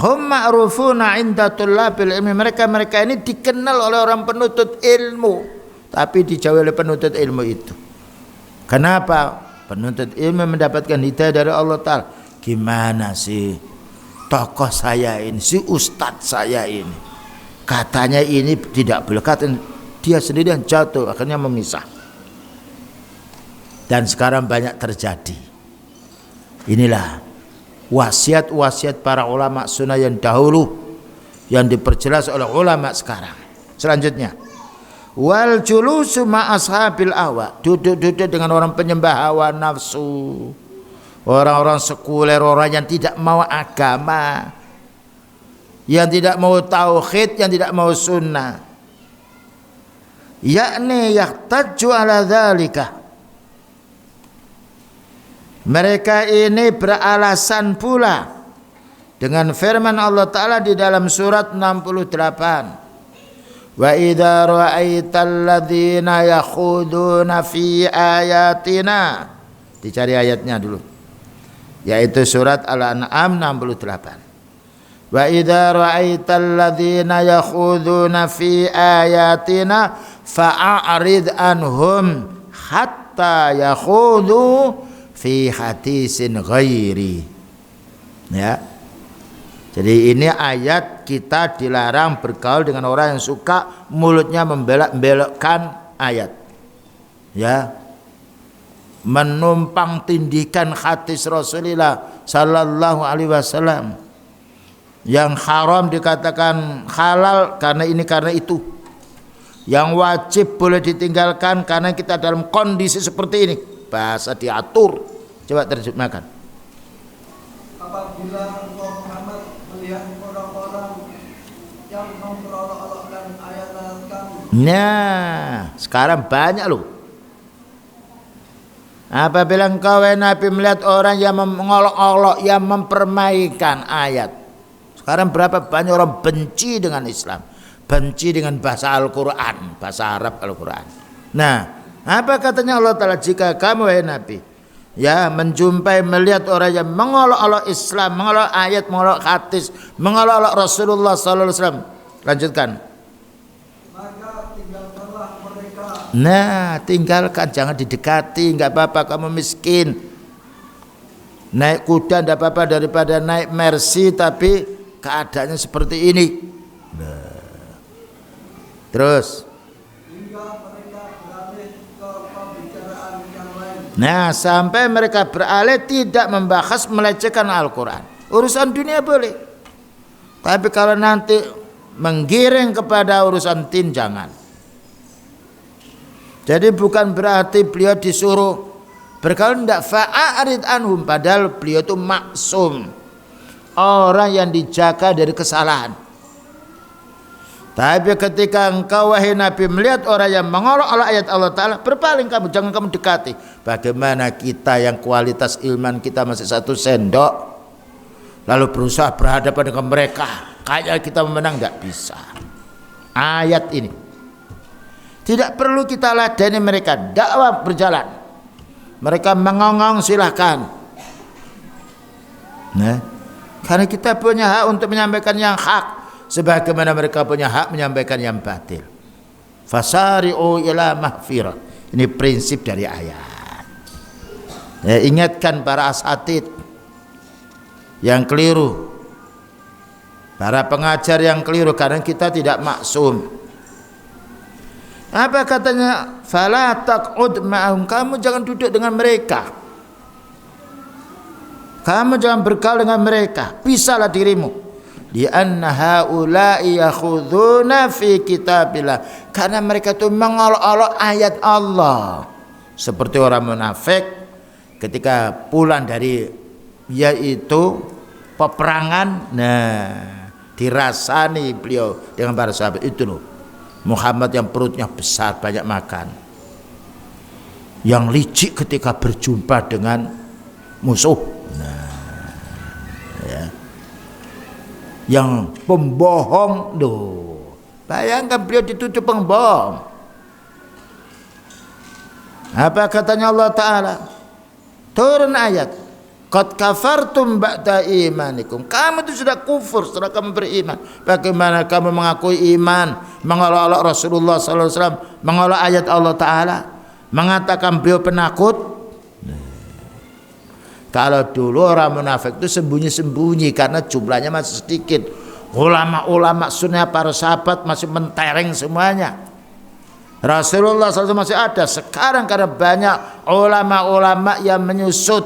Hum ma'rufuna 'inda tullabil ilmi, mereka ini dikenal oleh orang penuntut ilmu, tapi dijauhi oleh penuntut ilmu itu. Kenapa? Penuntut ilmu mendapatkan hidayah dari Allah Ta'ala. Gimana sih tokoh saya ini, si ustadz saya ini, katanya ini tidak boleh, katanya dia sendiri yang jatuh, akhirnya memisah. Dan sekarang banyak terjadi. Inilah wasiat-wasiat para ulama sunnah yang dahulu, yang diperjelas oleh ulama sekarang. Selanjutnya, wal julusu ma ashabil ahwa, duduk-duduk dengan orang penyembah hawa nafsu, orang-orang sekuler, orang yang tidak mau agama, yang tidak mau tauhid, yang tidak mau sunnah, yakni yahtaju ala dzalika. Mereka ini beralasan pula dengan firman Allah Ta'ala di dalam surat 68. Wa idza ra'aital ladzina yakhuduna fi ayatina. Dicari ayatnya dulu. yaitu surat Al-An'am 68. Wa idza ra'aital ladzina yakhuduna fi ayatina fa'arid anhum hatta yakhudu fi hadisin ghairi. Ya. Jadi ini ayat kita dilarang bergaul dengan orang yang suka mulutnya membelok-belokkan ayat. Ya. Menumpang tindikan hadis Rasulullah sallallahu alaihi wasallam. Yang haram dikatakan halal karena ini karena itu. Yang wajib boleh ditinggalkan karena kita dalam kondisi seperti ini. Bahasa diatur. Coba terjemahkan. Apabila engkau Muhammad melihat orang-orang yang memperolok-olokkan ayat-ayat kami. Nah, sekarang banyak loh. Apabila engkau Nabi melihat orang yang mengolok-olok, yang mempermainkan ayat. Sekarang berapa banyak orang benci dengan Islam, benci dengan bahasa Al-Quran, bahasa Arab Al-Quran. Nah, apa katanya Allah Ta'ala, jika kamu wahai Nabi ya menjumpai melihat orang yang mengolok-olok Islam, mengolok ayat, mengolok hadis, mengolok-olok Rasulullah sallallahu alaihi wasallam. Lanjutkan. Maka tinggalkanlah mereka. Nah, tinggalkan, jangan didekati, enggak apa-apa kamu miskin. Naik kuda enggak apa-apa daripada naik Mercy tapi keadaannya seperti ini. Nah. Terus. Hingga mereka beralih ke pembicaraan yang lain. Nah, sampai mereka beralih tidak membahas melecehkan Al-Quran. Urusan dunia boleh. Tapi kalau nanti menggiring kepada urusan din jangan. Jadi bukan berarti beliau disuruh bergaul, tidak, fa'arid anhum, padahal beliau itu maksum, orang yang dijaga dari kesalahan. Tapi ketika engkau wahai Nabi melihat orang yang mengolok-olok ayat Allah Ta'ala, berpaling kamu, jangan kamu dekati. Bagaimana kita yang kualitas ilman kita masih satu sendok, lalu berusaha berhadapan dengan mereka kayak kita memenang? Tidak bisa. Ayat ini tidak perlu kita ladeni mereka, dakwah berjalan. Mereka mengongong silahkan. Nah, karena kita punya hak untuk menyampaikan yang hak, sebagaimana mereka punya hak menyampaikan yang batil. Fasari'u ila mahfirah. Ini prinsip dari ayat. Ya, ingatkan para asatid yang keliru, para pengajar yang keliru, karena kita tidak maksum. Apa katanya? Fala taq'ud ma'ahum, kamu jangan duduk dengan mereka. Kamu jangan bergaul dengan mereka, pisahlah dirimu. Di anna haula'i yakhuduna fi kitabillah, karena mereka itu mengolok-olok ayat Allah. Seperti orang munafik ketika pulang dari yaitu peperangan, nah dirasani beliau dengan para sahabat itu loh. Muhammad yang perutnya besar, banyak makan, yang licik ketika berjumpa dengan musuh, nah, ya. Yang pembohong, loh, bayangkan beliau dituduh pembohong. Apa katanya Allah Ta'ala? Turun ayat, qad kafartum ba'da imanikum, kamu itu sudah kufur setelah kamu beriman. Bagaimana kamu mengakui iman, mengolok-olok Rasulullah sallallahu alaihi wasallam, mengolok ayat Allah Ta'ala, mengatakan beliau penakut. Kalau dulu orang munafik itu sembunyi-sembunyi karena jumlahnya masih sedikit. Ulama-ulama sunnah para sahabat masih mentereng semuanya. Rasulullah SAW masih ada. Sekarang karena banyak ulama-ulama yang menyusut,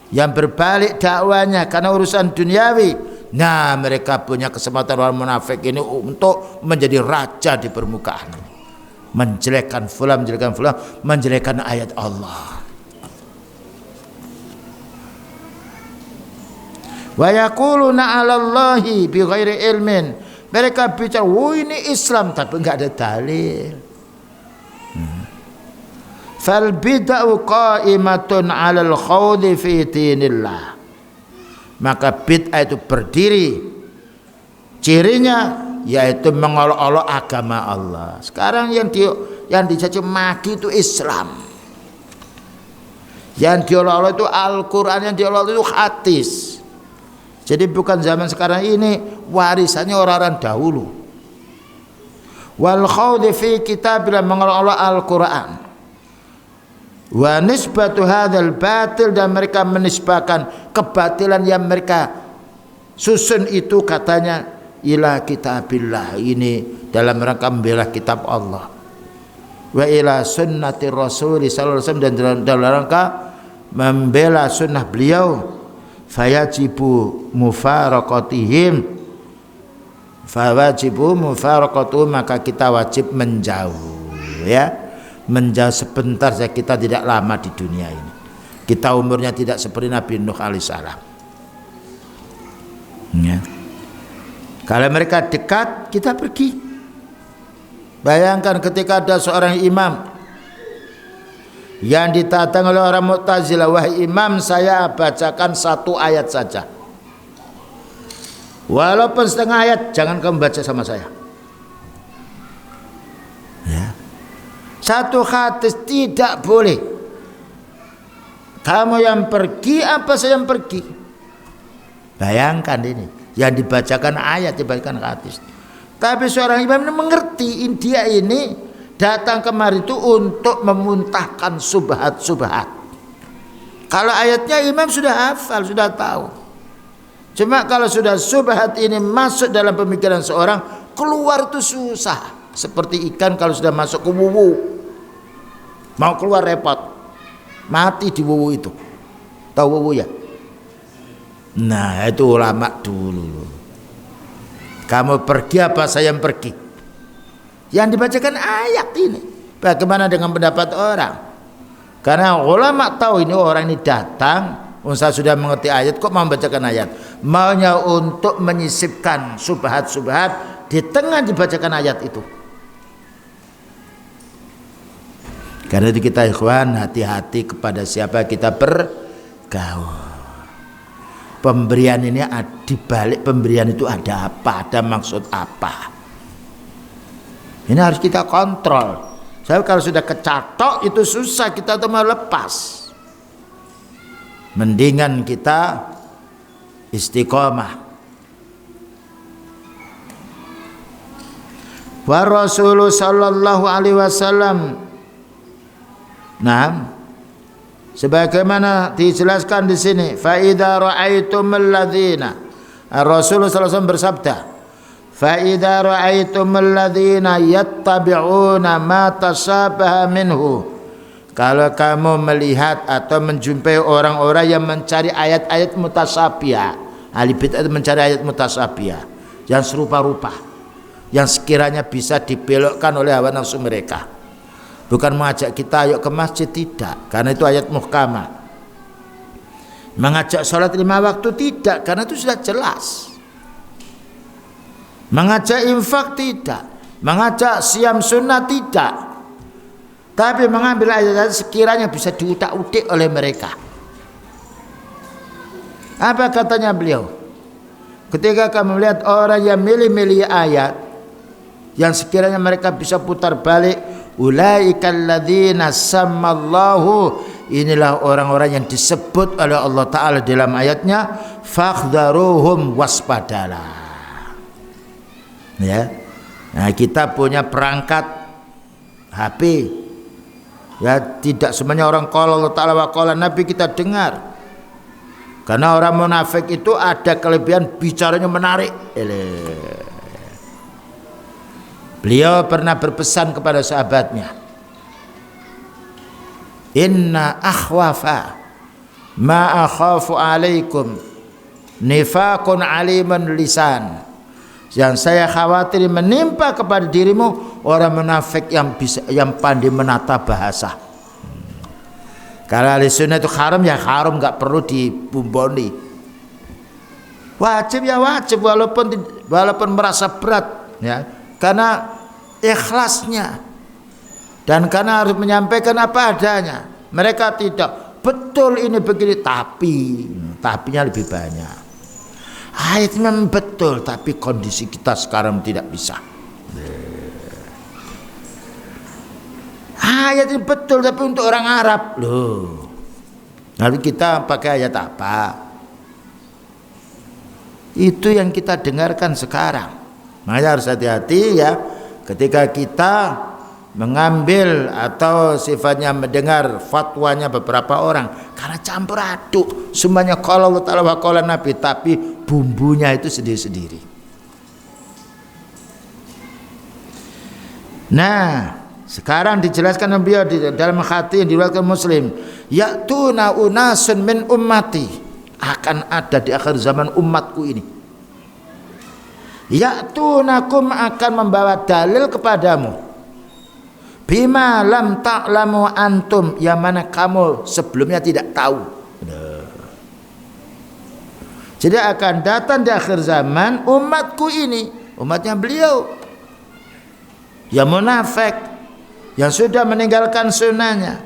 yang berbalik dakwanya karena urusan duniawi. Nah, mereka punya kesempatan orang munafik ini untuk menjadi raja di permukaan. Menjelekkan fulan, menjelekkan ayat Allah. Wa yaquluna 'alallahi bighairi ilmin, mereka bicara, "Oh, ini Islam," tapi enggak ada dalil. Fal bid'u qa'imatun 'alal khawdi fi dinillah, maka bid'ah itu berdiri, cirinya yaitu mengolok-olok agama Allah. Sekarang yang dicaci maki itu Islam. Yang diolok-olok itu Al-Quran, yang diolok-olok itu hadis. Jadi bukan zaman sekarang ini, warisannya orang-orang dahulu. Wal khawdi fi kitabillah, mengolok-olok Al-Quran. Wa nisbatu hadzal batil, dan mereka menisbahkan kebatilan yang mereka susun itu katanya ila kitabillah, ini dalam rangka membela kitab Allah. Wa ila sunnati Rasul sallallahu alaihi wasallam, dan dalam rangka membela sunnah beliau. Fayajibu mufaraqatihim, fawajibu mufaraqatuhum, maka kita wajib menjauh, ya, menjauh sebentar saja, kita tidak lama di dunia ini. Kita umurnya tidak seperti Nabi Nuh alaihissalam, ya. Kalau mereka dekat, kita pergi. Bayangkan ketika ada seorang imam yang ditantang oleh orang Mu'tazilah, wahai imam, saya bacakan satu ayat saja, walaupun setengah ayat, jangan kamu baca sama saya, ya. Satu hadis tidak boleh. Kamu yang pergi, apa saya yang pergi? Bayangkan ini, yang dibacakan ayat, dibacakan hadis. Tapi seorang imam ini mengerti, dia ini datang kemari itu untuk memuntahkan subhat-subhat. Kalau ayatnya imam sudah hafal, sudah tahu. Cuma kalau sudah subhat ini masuk dalam pemikiran seorang, keluar itu susah. Seperti ikan kalau sudah masuk ke wuwu, mau keluar repot, mati di wuwu itu. Tahu wuwu ya? Nah, itu ulama dulu. Kamu pergi apa saya yang pergi? Yang dibacakan ayat ini. Bagaimana dengan pendapat orang? Karena ulama tahu ini orang ini datang, saya sudah mengerti ayat, kok mau membacakan ayat? Maunya untuk menyisipkan subhat-subhat di tengah dibacakan ayat itu. Karena itu kita ikhwan, hati-hati kepada siapa kita bergaul. Pemberian ini, di balik pemberian itu ada apa? Ada maksud apa? Ini harus kita kontrol. Saya kalau sudah kecatok itu susah kita tuh mau lepas. Mendingan kita istiqomah. Wa Rasulullah sallallahu alaihi wasallam. Nah, sebagaimana dijelaskan di sini, fa idza ra'aitumul ladzina, Rasulullah sallallahu alaihi wasallam bersabda, fa idza ra'aitumul ladzina yattabi'una ma tashabaha minhu, kalau kamu melihat atau menjumpai orang-orang yang mencari ayat-ayat mutasabihah, ahli bid'ah itu mencari ayat mutasabihah yang serupa-rupa, yang sekiranya bisa dibelokkan oleh hawa nafsu mereka. Bukan mengajak kita ayo ke masjid, tidak, karena itu ayat muhkamah. Mengajak sholat 5 waktu, tidak, karena itu sudah jelas. Mengajak infak, tidak. Mengajak siam sunnah, tidak. Tapi mengambil ayat-ayat sekiranya bisa diutak-utik oleh mereka. Apa katanya beliau? Ketika kamu melihat orang yang milih-milih ayat yang sekiranya mereka bisa putar balik, ulaikal ladzina sammallahu, inilah orang-orang yang disebut oleh Allah Ta'ala dalam ayatnya, fakhdharuhum, waspadalah. Ya. Nah, kita punya perangkat HP. Ya, tidak semuanya orang qala Allah Ta'ala wa qala Nabi kita dengar. Karena orang munafik itu ada kelebihan bicaranya menarik. Beliau pernah berpesan kepada sahabatnya, inna akhwafa ma akhafu alaikum nifaqun aliman lisan, yang saya khawatir menimpa kepada dirimu orang munafik yang pandai menata bahasa. Kalau ahli sunnah itu haram ya haram, nggak perlu dibumboni. Wajib ya wajib, walaupun merasa berat, ya, karena ikhlasnya dan karena harus menyampaikan apa adanya. Mereka tidak betul ini begini, tapinya lebih banyak. Ayat memang betul, tapi kondisi kita sekarang tidak bisa. Ayat ini betul, tapi untuk orang Arab loh, Lalu kita pakai ayat apa? Itu yang kita dengarkan sekarang. Makanya harus hati-hati ya ketika kita mengambil atau sifatnya mendengar fatwanya beberapa orang, karena campur aduk semuanya kalau Allah Ta'ala wa qala Nabi, tapi bumbunya itu sendiri-sendiri. Nah, sekarang dijelaskan beliau di dalam hadis yang diriwayatkan Muslim, ya'tuna unasun min ummati, akan ada di akhir zaman umatku ini. Ya'tunakum, akan membawa dalil kepadamu, bima lam ta'lamu antum, yang mana kamu sebelumnya tidak tahu. Jadi akan datang di akhir zaman umatku ini, umatnya beliau yang munafik, yang sudah meninggalkan sunnahnya.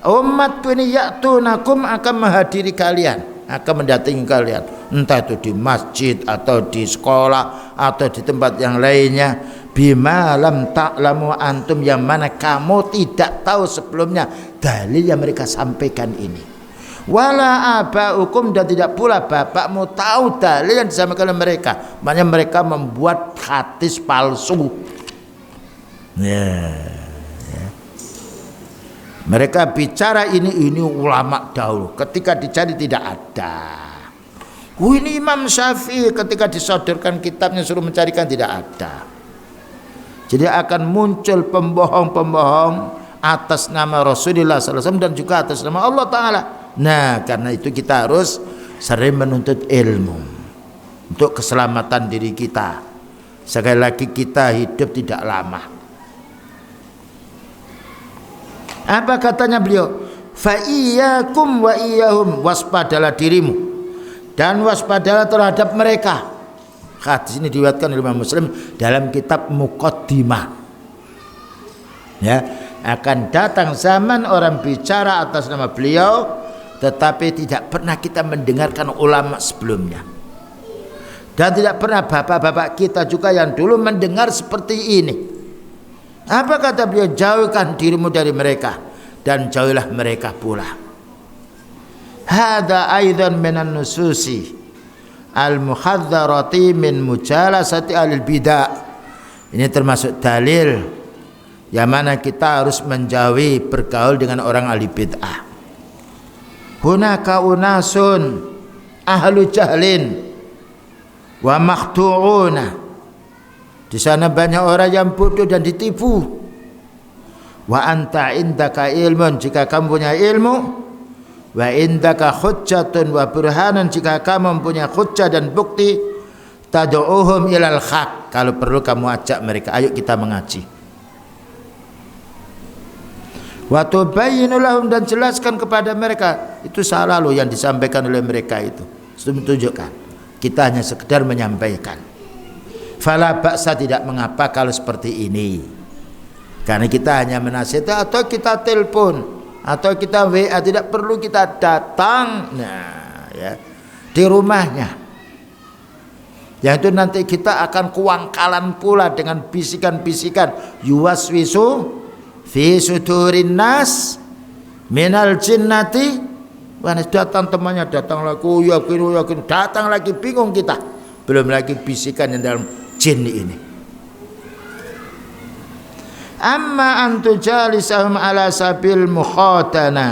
Umatku ini ya'tunakum, akan menghadiri kalian, akan mendatangi kalian, entah itu di masjid atau di sekolah atau di tempat yang lainnya, bima lam ta'lamu antum, yang mana kamu tidak tahu sebelumnya dalil yang mereka sampaikan ini. Wala aba'ukum, dan tidak pula bapakmu tahu dalil yang disampaikan oleh mereka. Makanya mereka membuat hadis palsu. Mereka bicara ini ulama dahulu, ketika dicari tidak ada. Ini Imam Syafi'i, ketika disodorkan kitabnya suruh mencarikan tidak ada. Jadi akan muncul pembohong-pembohong atas nama Rasulullah SAW dan juga atas nama Allah Ta'ala. Nah, karena itu kita harus sering menuntut ilmu untuk keselamatan diri kita. Sekali lagi, kita hidup tidak lama. Apa katanya beliau? Fa iyyakum wa iyyahum, waspadalah dirimu dan waspadalah terhadap mereka. Hadis ini diriwayatkan oleh Imam Muslim dalam kitab Muqaddimah. Ya, akan datang zaman orang bicara atas nama beliau, tetapi tidak pernah kita mendengarkan ulama sebelumnya. Dan tidak pernah bapak-bapak kita juga yang dulu mendengar seperti ini. Apa kata beliau? Jauhkan dirimu dari mereka dan jauhilah mereka pula. Hada aidan minan nususi al-muhadzarati min mujalasati alil bidah. Ini termasuk dalil yang mana kita harus menjauhi bergaul dengan orang ahli bid'ah. Hunaka unasun ahlu jahlin wa makhtu'una. Di sana banyak orang yang bodoh dan ditipu. Wa anta indaka ilmun, jika kamu punya ilmu, wa indaka hujjatun wa burhanan, jika kamu mempunyai hujjah dan bukti, tad'uhum ilal haq, kalau perlu kamu ajak mereka, ayo kita mengaji. Wa tubayyinu lahum, dan jelaskan kepada mereka, itu salah loh yang disampaikan oleh mereka itu. Sudah menunjukkan, kita hanya sekedar menyampaikan. Fala ba'sa, tidak mengapa kalau seperti ini, karena kita hanya menasihati atau kita telepon atau kita WA, tidak perlu kita datang, nah ya, di rumahnya. Yang itu nanti kita akan kuangkalan pula dengan bisikan-bisikan, yuwaswisu fi sudurin nas minal jinnati. Wah, datang temannya, datang lagi, yakin, datang lagi, bingung kita. Belum lagi bisikan yang dalam jin ini. Amma antu jalisahum ala sabil mukhatana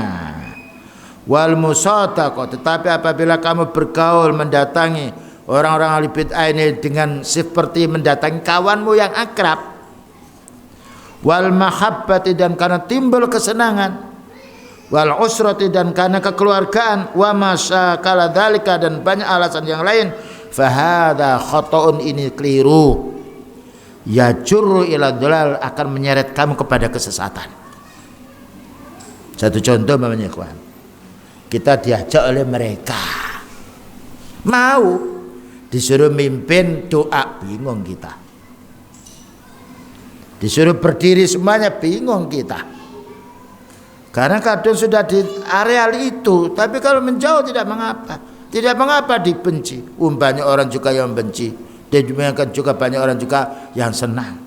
wal musadaqah, tetapi apabila kamu bergaul mendatangi orang-orang ahli bid'ah ini dengan seperti mendatangi kawanmu yang akrab, wal mahabbati, dan karena timbul kesenangan, wal usrati, dan karena kekeluargaan, wa masyakala dzalika, dan banyak alasan yang lain, fahadha khata'un, ini keliru, yajurru ila dhalal, akan menyeret kamu kepada kesesatan. Satu contoh namanya ikhwan, kita diajak oleh mereka, mau disuruh mimpin doa, bingung kita. Disuruh berdiri semuanya, bingung kita. Karena kadang sudah di areal itu, tapi kalau menjauh tidak mengapa. Tidak mengapa dibenci. Banyak orang juga yang benci, dan juga banyak orang juga yang senang.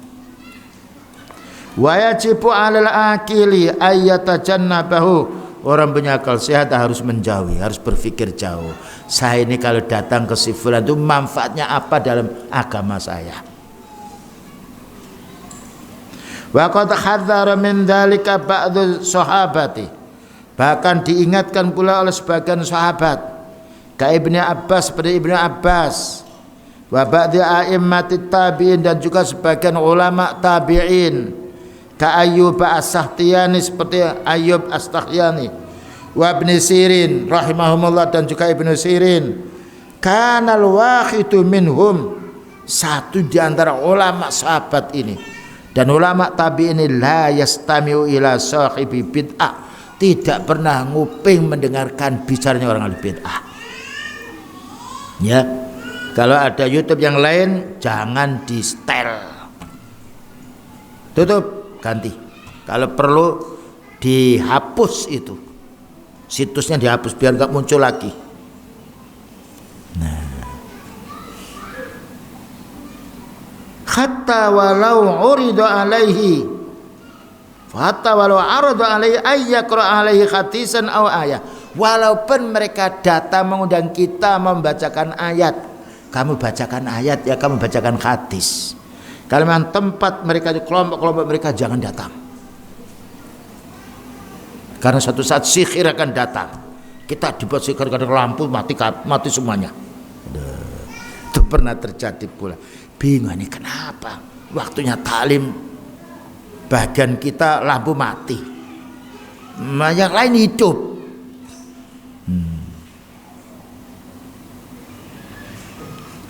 Wa yajibu 'alal akili ayyatajannabahu orang punya akal sehat harus menjauhi, harus berpikir jauh. Saya ini kalau datang ke si fulan itu manfaatnya apa dalam agama saya? Wa qad hadzara min dzalika ba'dhu sahabati. Bahkan diingatkan pula oleh sebagian sahabat. Ka Ibnu Abbas, seperti Ibnu Abbas. Wa ba'dhi a'immatit tabi'in, dan juga sebagian ulama tabi'in. Ka Ayyub As-Sakhtiyani, seperti Ayyub As-Sakhtiyani. Wa Ibnu Sirin rahimahumullah, dan juga Ibnu Sirin. Kanal wahidu minhum, satu di antara ulama sahabat ini dan ulama tabi'in ini, la yastami'u ila sahibi bid'ah, tidak pernah nguping mendengarkan bicaranya orang ahli bid'ah. Ya, kalau ada YouTube yang lain jangan di setel, tutup, ganti. Kalau perlu dihapus, itu situsnya dihapus biar nggak muncul lagi. Nah, hatta walau urida alaihi, hatta walau arada alaihi ayyaqra alaihi hadisan aw ayah, walaupun mereka datang mengundang kita membacakan ayat, kamu bacakan ayat ya, kamu bacakan hadis. Kalau memang tempat mereka, kelompok-kelompok mereka, jangan datang, karena suatu saat sihir akan datang. Kita dibuat sihir karena lampu mati semuanya. Itu pernah terjadi pula. Bingung ini kenapa waktunya talim bagian kita lampu mati, yang lain hidup.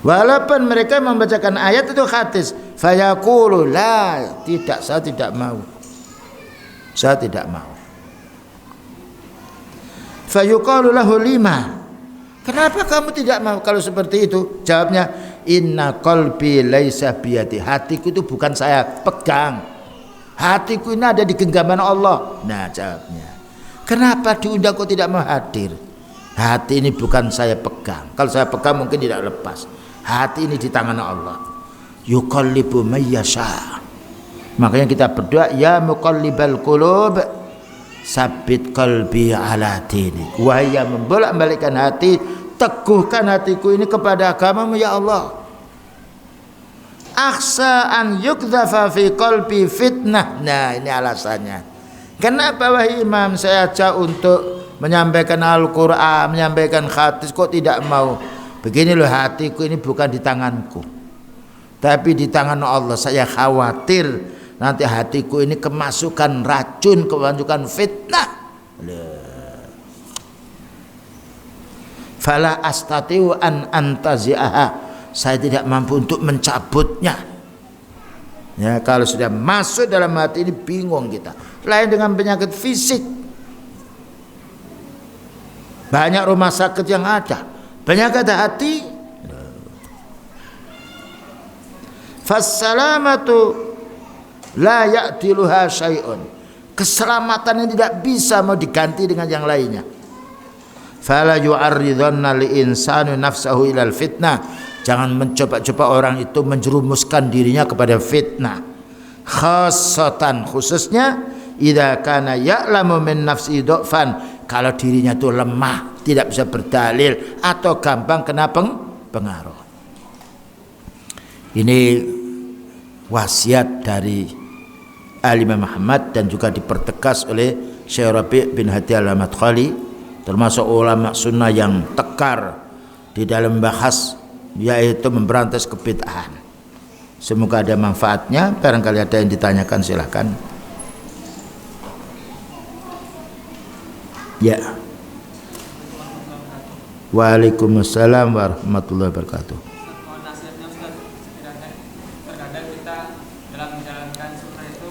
Walaupun mereka membacakan ayat itu hadis, fayaqulu la, tidak, saya tidak mau, saya tidak mau. Fayuqalu lahu lima, kenapa kamu tidak mau? Kalau seperti itu, jawabnya, inna qalbi laisa biyadi, hatiku itu bukan saya pegang, hatiku ini ada di genggaman Allah. Nah, jawabnya, kenapa diundang kok tidak mau hadir? Hati ini bukan saya pegang, kalau saya pegang mungkin tidak lepas. Hati ini di tangan Allah. Yuqallibu may yasha. Makanya kita berdoa, ya muqallibal qulub, sabbit qalbi ala dinik. Wahai yang membolak-balikkan hati, teguhkan hatiku ini kepada agamamu ya Allah. Akhsa an yukdhafa fi qalbi fitnah. Nah, ini alasannya. Kenapa wahai imam saya ajak untuk menyampaikan Al-Quran, menyampaikan hadis, kok tidak mau? Begini loh, hatiku ini bukan di tanganku, tapi di tangan Allah. Saya khawatir nanti hatiku ini kemasukan racun, kemasukan fitnah. Fala astatiu an antazi'aha, saya tidak mampu untuk mencabutnya. Ya, kalau sudah masuk dalam hati ini bingung kita. Lain dengan penyakit fisik, banyak rumah sakit yang ada. Penyakit hati, fassalamatu la ya'diluha syai'un, keselamatan ini tidak bisa mau diganti dengan yang lainnya. Fala yu'arridhanna li insanu nafsahu ilal fitnah, jangan mencoba-coba orang itu menjerumuskan dirinya kepada fitnah. Khassatan, khususnya idza kana ya'lamu min nafsi dhafan, kalau dirinya itu lemah, tidak bisa berdalil atau gampang kena pengaruh. Ini wasiat dari Al-Imam Muhammad dan juga dipertegas oleh Syekh Rabi' bin Hadi Al-Madkhali, termasuk ulama sunnah yang tekar di dalam bahas yaitu memberantas kebid'ahan. Semoga ada manfaatnya. Barangkali ada yang ditanyakan, silahkan. Ya. Waalaikumsalam warahmatullahi wabarakatuh. Nasihatnya Ustaz, terkadang kita dalam menjalankan sunnah itu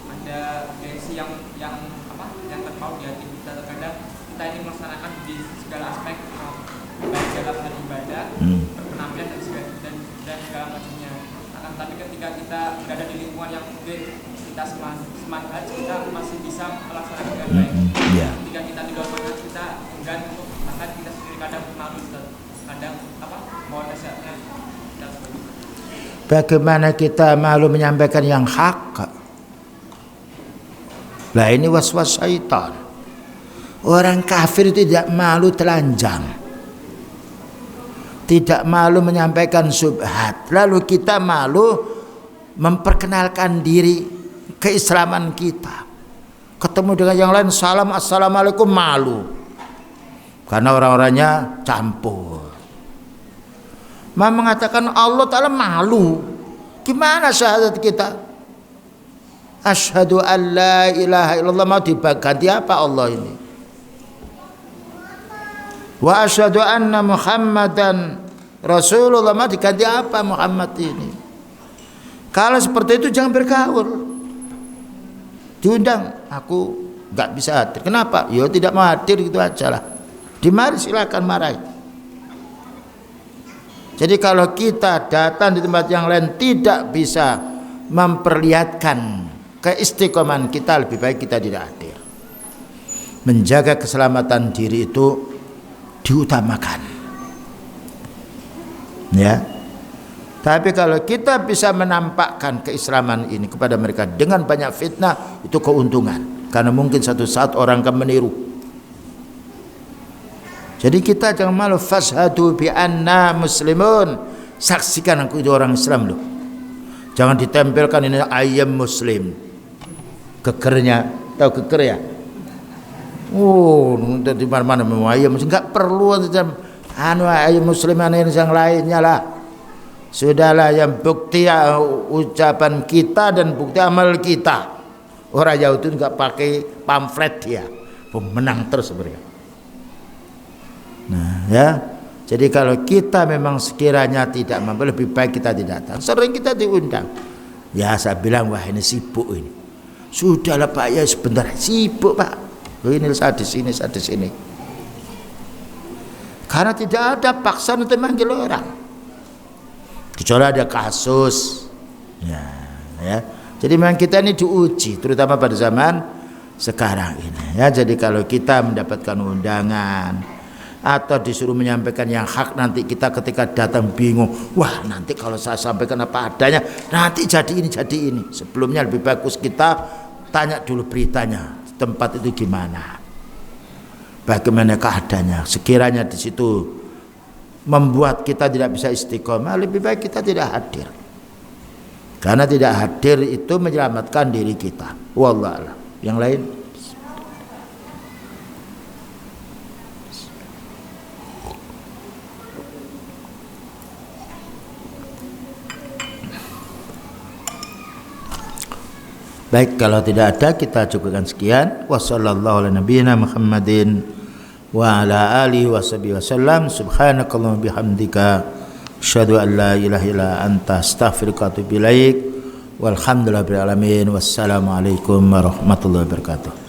ada gengsi yang terpaut di hati kita. Terkadang kita ini melaksanakan di segala aspek, baik dalam beribadah, berpenampilan dan segala macamnya. Akan tapi ketika kita berada di lingkungan yang mungkin kita semangat, kita masih bisa melaksanakan dengan baik. Ketika kita di luar mana, kita enggan untuk makan, kita sendiri kadang malu, kadang mohon nasihatnya. Bagaimana kita malu menyampaikan yang hak? Lah ini waswas syaitan. Orang kafir itu tidak malu telanjang, tidak malu menyampaikan syubhat. Lalu kita malu memperkenalkan diri keislaman kita. Ketemu dengan yang lain salam assalamualaikum malu, karena orang-orangnya campur. Mengatakan Allah Ta'ala malu. Gimana syahadat kita? Asyhadu an la ilaha illallah, mau diganti apa Allah ini? Wa asyhadu anna Muhammadan Rasulullah, mau diganti apa Muhammad ini? Kalau seperti itu jangan bergaul. Diundang, aku nggak bisa hadir. Kenapa? Ya tidak mau hadir, gitu aja lah. Dimari silakan marahi. Jadi kalau kita datang di tempat yang lain tidak bisa memperlihatkan keistiqomahan kita, lebih baik kita tidak hadir. Menjaga keselamatan diri itu diutamakan, ya. Tapi kalau kita bisa menampakkan keislaman ini kepada mereka dengan banyak fitnah, itu keuntungan, karena mungkin satu saat orang akan meniru. Jadi kita jangan malu, fashhadu bi anna muslimun, saksikan aku itu orang Islam loh. Jangan ditempelkan ini ayam muslim, gegernya, tahu geger ya? Oh, di mana-mana mau ayam muslim, enggak perlu ayam muslim yang lainnya lah. Sudahlah, yang bukti ucapan kita dan bukti amal kita. Orang Yahudi enggak pakai pamflet dia, pemenang terus sebenarnya. Nah, ya. Jadi kalau kita memang sekiranya tidak mampu, lebih baik kita tidak datang. Sering kita diundang. Ya saya bilang, wah ini sibuk ini. Sudahlah Pak, ya sebentar, sibuk Pak. Ini saya di sini, saya di sini. Karena tidak ada paksaan untuk manggil orang. Kecuali ada kasus. Ya. Jadi memang kita ini diuji, terutama pada zaman sekarang ini. Ya, jadi kalau kita mendapatkan undangan atau disuruh menyampaikan yang hak, nanti kita ketika datang bingung, wah nanti kalau saya sampaikan apa adanya nanti jadi ini jadi ini. Sebelumnya lebih bagus kita tanya dulu beritanya, tempat itu gimana, bagaimana keadaannya. Sekiranya di situ membuat kita tidak bisa istiqomah, lebih baik kita tidak hadir, karena tidak hadir itu menyelamatkan diri kita. Wallah alam. Yang lain. Baik, kalau tidak ada kita cukupkan sekian. Wassallallahu ala nabiyyina Muhammadin wa ala alihi washabihi wasallam. Subhanakallahumma bihamdika asyhadu an la ilaha illa anta astaghfiruka wa atubu ilaik. Walhamdulillahirabbil alamin. Wassalamualaikum warahmatullahi wabarakatuh.